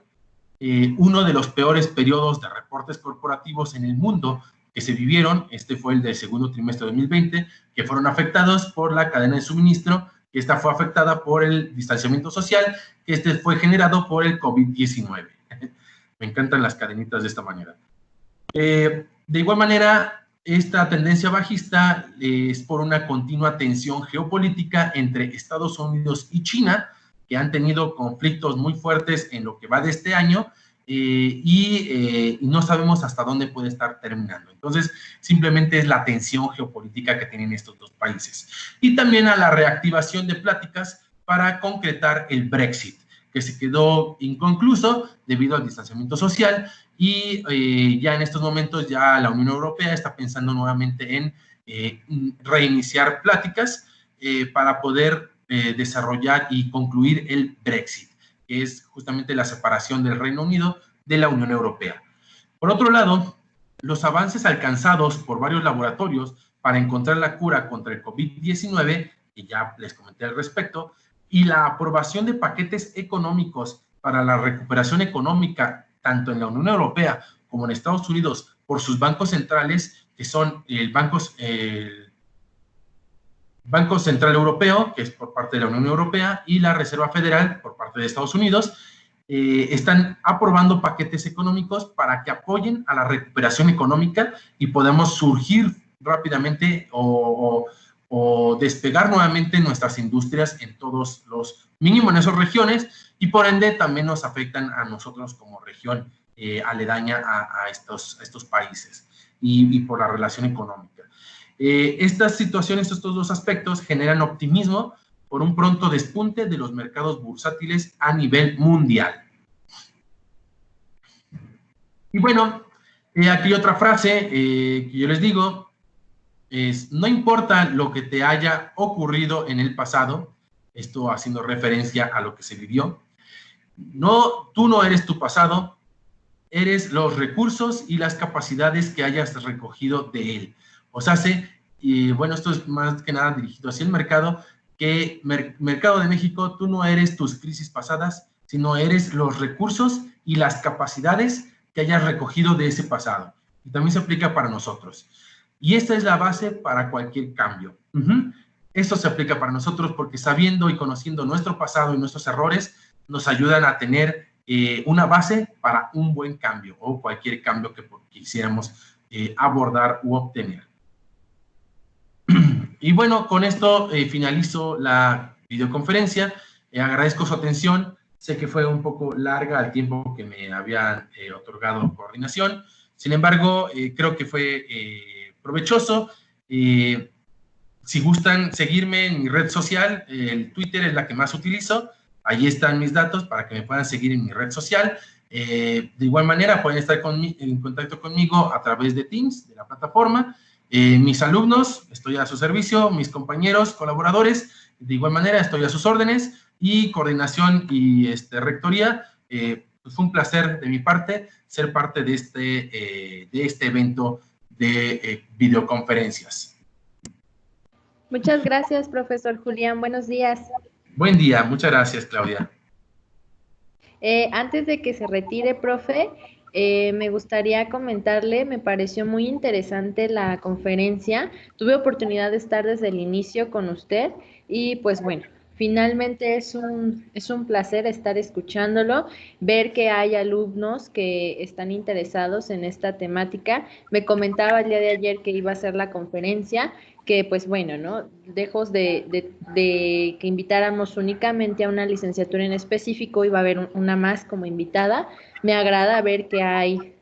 uno de los peores periodos de reportes corporativos en el mundo que se vivieron, este fue el del segundo trimestre de 2020, que fueron afectados por la cadena de suministro, que esta fue afectada por el distanciamiento social, que este fue generado por el COVID-19. Me encantan las cadenitas de esta manera. De igual manera, esta tendencia bajista es por una continua tensión geopolítica entre Estados Unidos y China, que han tenido conflictos muy fuertes en lo que va de este año y no sabemos hasta dónde puede estar terminando. Entonces, simplemente es la tensión geopolítica que tienen estos dos países. Y también a la reactivación de pláticas para concretar el Brexit, que se quedó inconcluso debido al distanciamiento social y ya en estos momentos ya la Unión Europea está pensando nuevamente en reiniciar pláticas para poder desarrollar y concluir el Brexit, que es justamente la separación del Reino Unido de la Unión Europea. Por otro lado, los avances alcanzados por varios laboratorios para encontrar la cura contra el COVID-19, que ya les comenté al respecto, y la aprobación de paquetes económicos para la recuperación económica, tanto en la Unión Europea como en Estados Unidos, por sus bancos centrales, que son el Banco Central Europeo, que es por parte de la Unión Europea, y la Reserva Federal, por parte de Estados Unidos, están aprobando paquetes económicos para que apoyen a la recuperación económica y podamos surgir rápidamente o despegar nuevamente nuestras industrias en todos los, mínimo en esas regiones, y por ende también nos afectan a nosotros como región aledaña a estos países y por la relación económica. Estas situaciones, estos dos aspectos generan optimismo por un pronto despunte de los mercados bursátiles a nivel mundial. Y bueno, aquí otra frase que yo les digo es: no importa lo que te haya ocurrido en el pasado, esto haciendo referencia a lo que se vivió, tú no eres tu pasado, eres los recursos y las capacidades que hayas recogido de él. O sea, y bueno, esto es más que nada dirigido hacia el mercado, que Mercado de México, tú no eres tus crisis pasadas, sino eres los recursos y las capacidades que hayas recogido de ese pasado. Y también se aplica para nosotros. Y esta es la base para cualquier cambio. Esto se aplica para nosotros porque sabiendo y conociendo nuestro pasado y nuestros errores, nos ayudan a tener una base para un buen cambio o cualquier cambio que quisiéramos abordar u obtener. Y bueno, con esto finalizo la videoconferencia. Agradezco su atención. Sé que fue un poco larga el tiempo que me habían otorgado coordinación. Sin embargo, creo que fue provechoso. Si gustan seguirme en mi red social, el Twitter es la que más utilizo. Ahí están mis datos para que me puedan seguir en mi red social. De igual manera, pueden estar en contacto conmigo a través de Teams, de la plataforma. Mis alumnos, estoy a su servicio, mis compañeros, colaboradores, de igual manera, estoy a sus órdenes, y coordinación y rectoría. Pues fue un placer de mi parte ser parte de este evento de videoconferencias. Muchas gracias, profesor Julián. Buenos días. Buen día. Muchas gracias, Claudia. Antes de que se retire, profe, me gustaría comentarle, me pareció muy interesante la conferencia. Tuve oportunidad de estar desde el inicio con usted y pues bueno, finalmente es un placer estar escuchándolo, ver que hay alumnos que están interesados en esta temática. Me comentaba el día de ayer que iba a hacer la conferencia, que pues bueno, ¿no? Lejos de que invitáramos únicamente a una licenciatura en específico, iba a haber una más como invitada. Me agrada ver que hay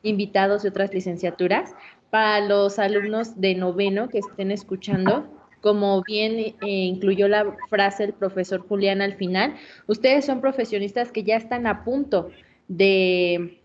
invitados de otras licenciaturas. Para los alumnos de noveno que estén escuchando, como bien incluyó la frase el profesor Julián al final, ustedes son profesionistas que ya están a punto de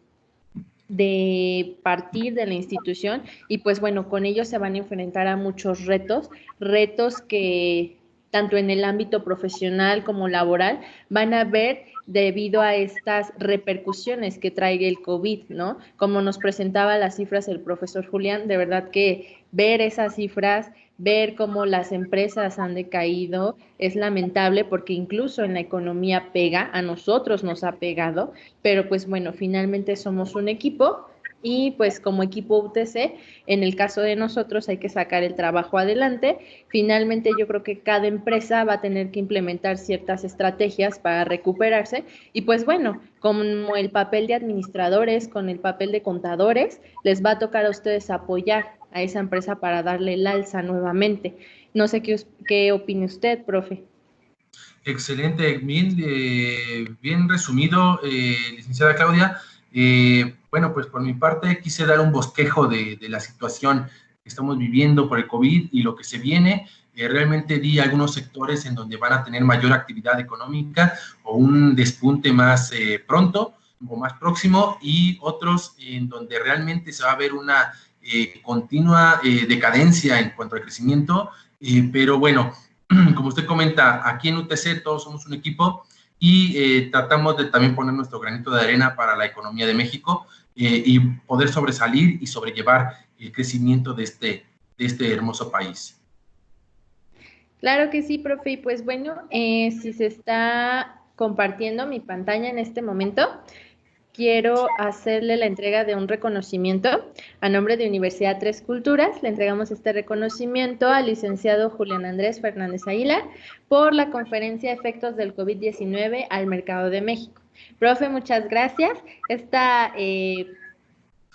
partir de la institución y pues bueno, con ellos se van a enfrentar a muchos retos que tanto en el ámbito profesional como laboral van a ver debido a estas repercusiones que trae el COVID, ¿no? Como nos presentaba las cifras el profesor Julián, de verdad que ver esas cifras, ver cómo las empresas han decaído, es lamentable porque incluso en la economía pega, a nosotros nos ha pegado, pero pues bueno, finalmente somos un equipo y pues como equipo UTC, en el caso de nosotros hay que sacar el trabajo adelante. Finalmente yo creo que cada empresa va a tener que implementar ciertas estrategias para recuperarse y pues bueno, como el papel de administradores, con el papel de contadores, les va a tocar a ustedes apoyar a esa empresa para darle el alza nuevamente. No sé qué opine usted, profe. Excelente, bien resumido, licenciada Claudia. Bueno, pues por mi parte quise dar un bosquejo de la situación que estamos viviendo por el COVID y lo que se viene. Realmente di algunos sectores en donde van a tener mayor actividad económica o un despunte más pronto o más próximo, y otros en donde realmente se va a ver una continua decadencia en cuanto al crecimiento, pero bueno, como usted comenta, aquí en UTC todos somos un equipo y tratamos de también poner nuestro granito de arena para la economía de México y poder sobresalir y sobrellevar el crecimiento de este hermoso país. Claro que sí, profe. Y pues bueno, si se está compartiendo mi pantalla en este momento, quiero hacerle la entrega de un reconocimiento a nombre de Universidad Tres Culturas. Le entregamos este reconocimiento al licenciado Julián Andrés Fernández Aguilar por la conferencia Efectos del COVID-19 al Mercado de México. Profe, muchas gracias. Esta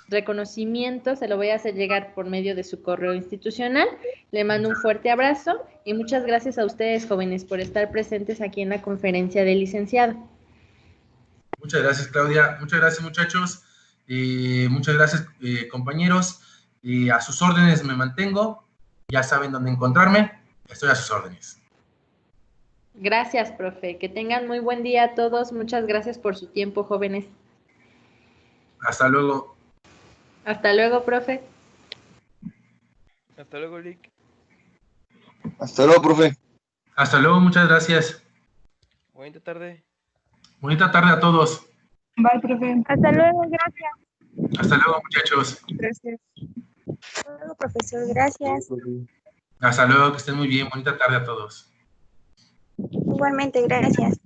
reconocimiento se lo voy a hacer llegar por medio de su correo institucional. Le mando un fuerte abrazo y muchas gracias a ustedes, jóvenes, por estar presentes aquí en la conferencia del licenciado. Muchas gracias, Claudia. Muchas gracias, muchachos. Muchas gracias, compañeros. A sus órdenes me mantengo. Ya saben dónde encontrarme. Estoy a sus órdenes. Gracias, profe. Que tengan muy buen día a todos. Muchas gracias por su tiempo, jóvenes. Hasta luego. Hasta luego, profe. Hasta luego, Lick. Hasta luego, profe. Hasta luego, muchas gracias. Bonita tarde. Bonita tarde a todos. Bye, profe. Hasta luego, gracias. Hasta luego, muchachos. Gracias. Hasta luego, profesor, gracias. Hasta luego, que estén muy bien. Bonita tarde a todos. Igualmente, gracias.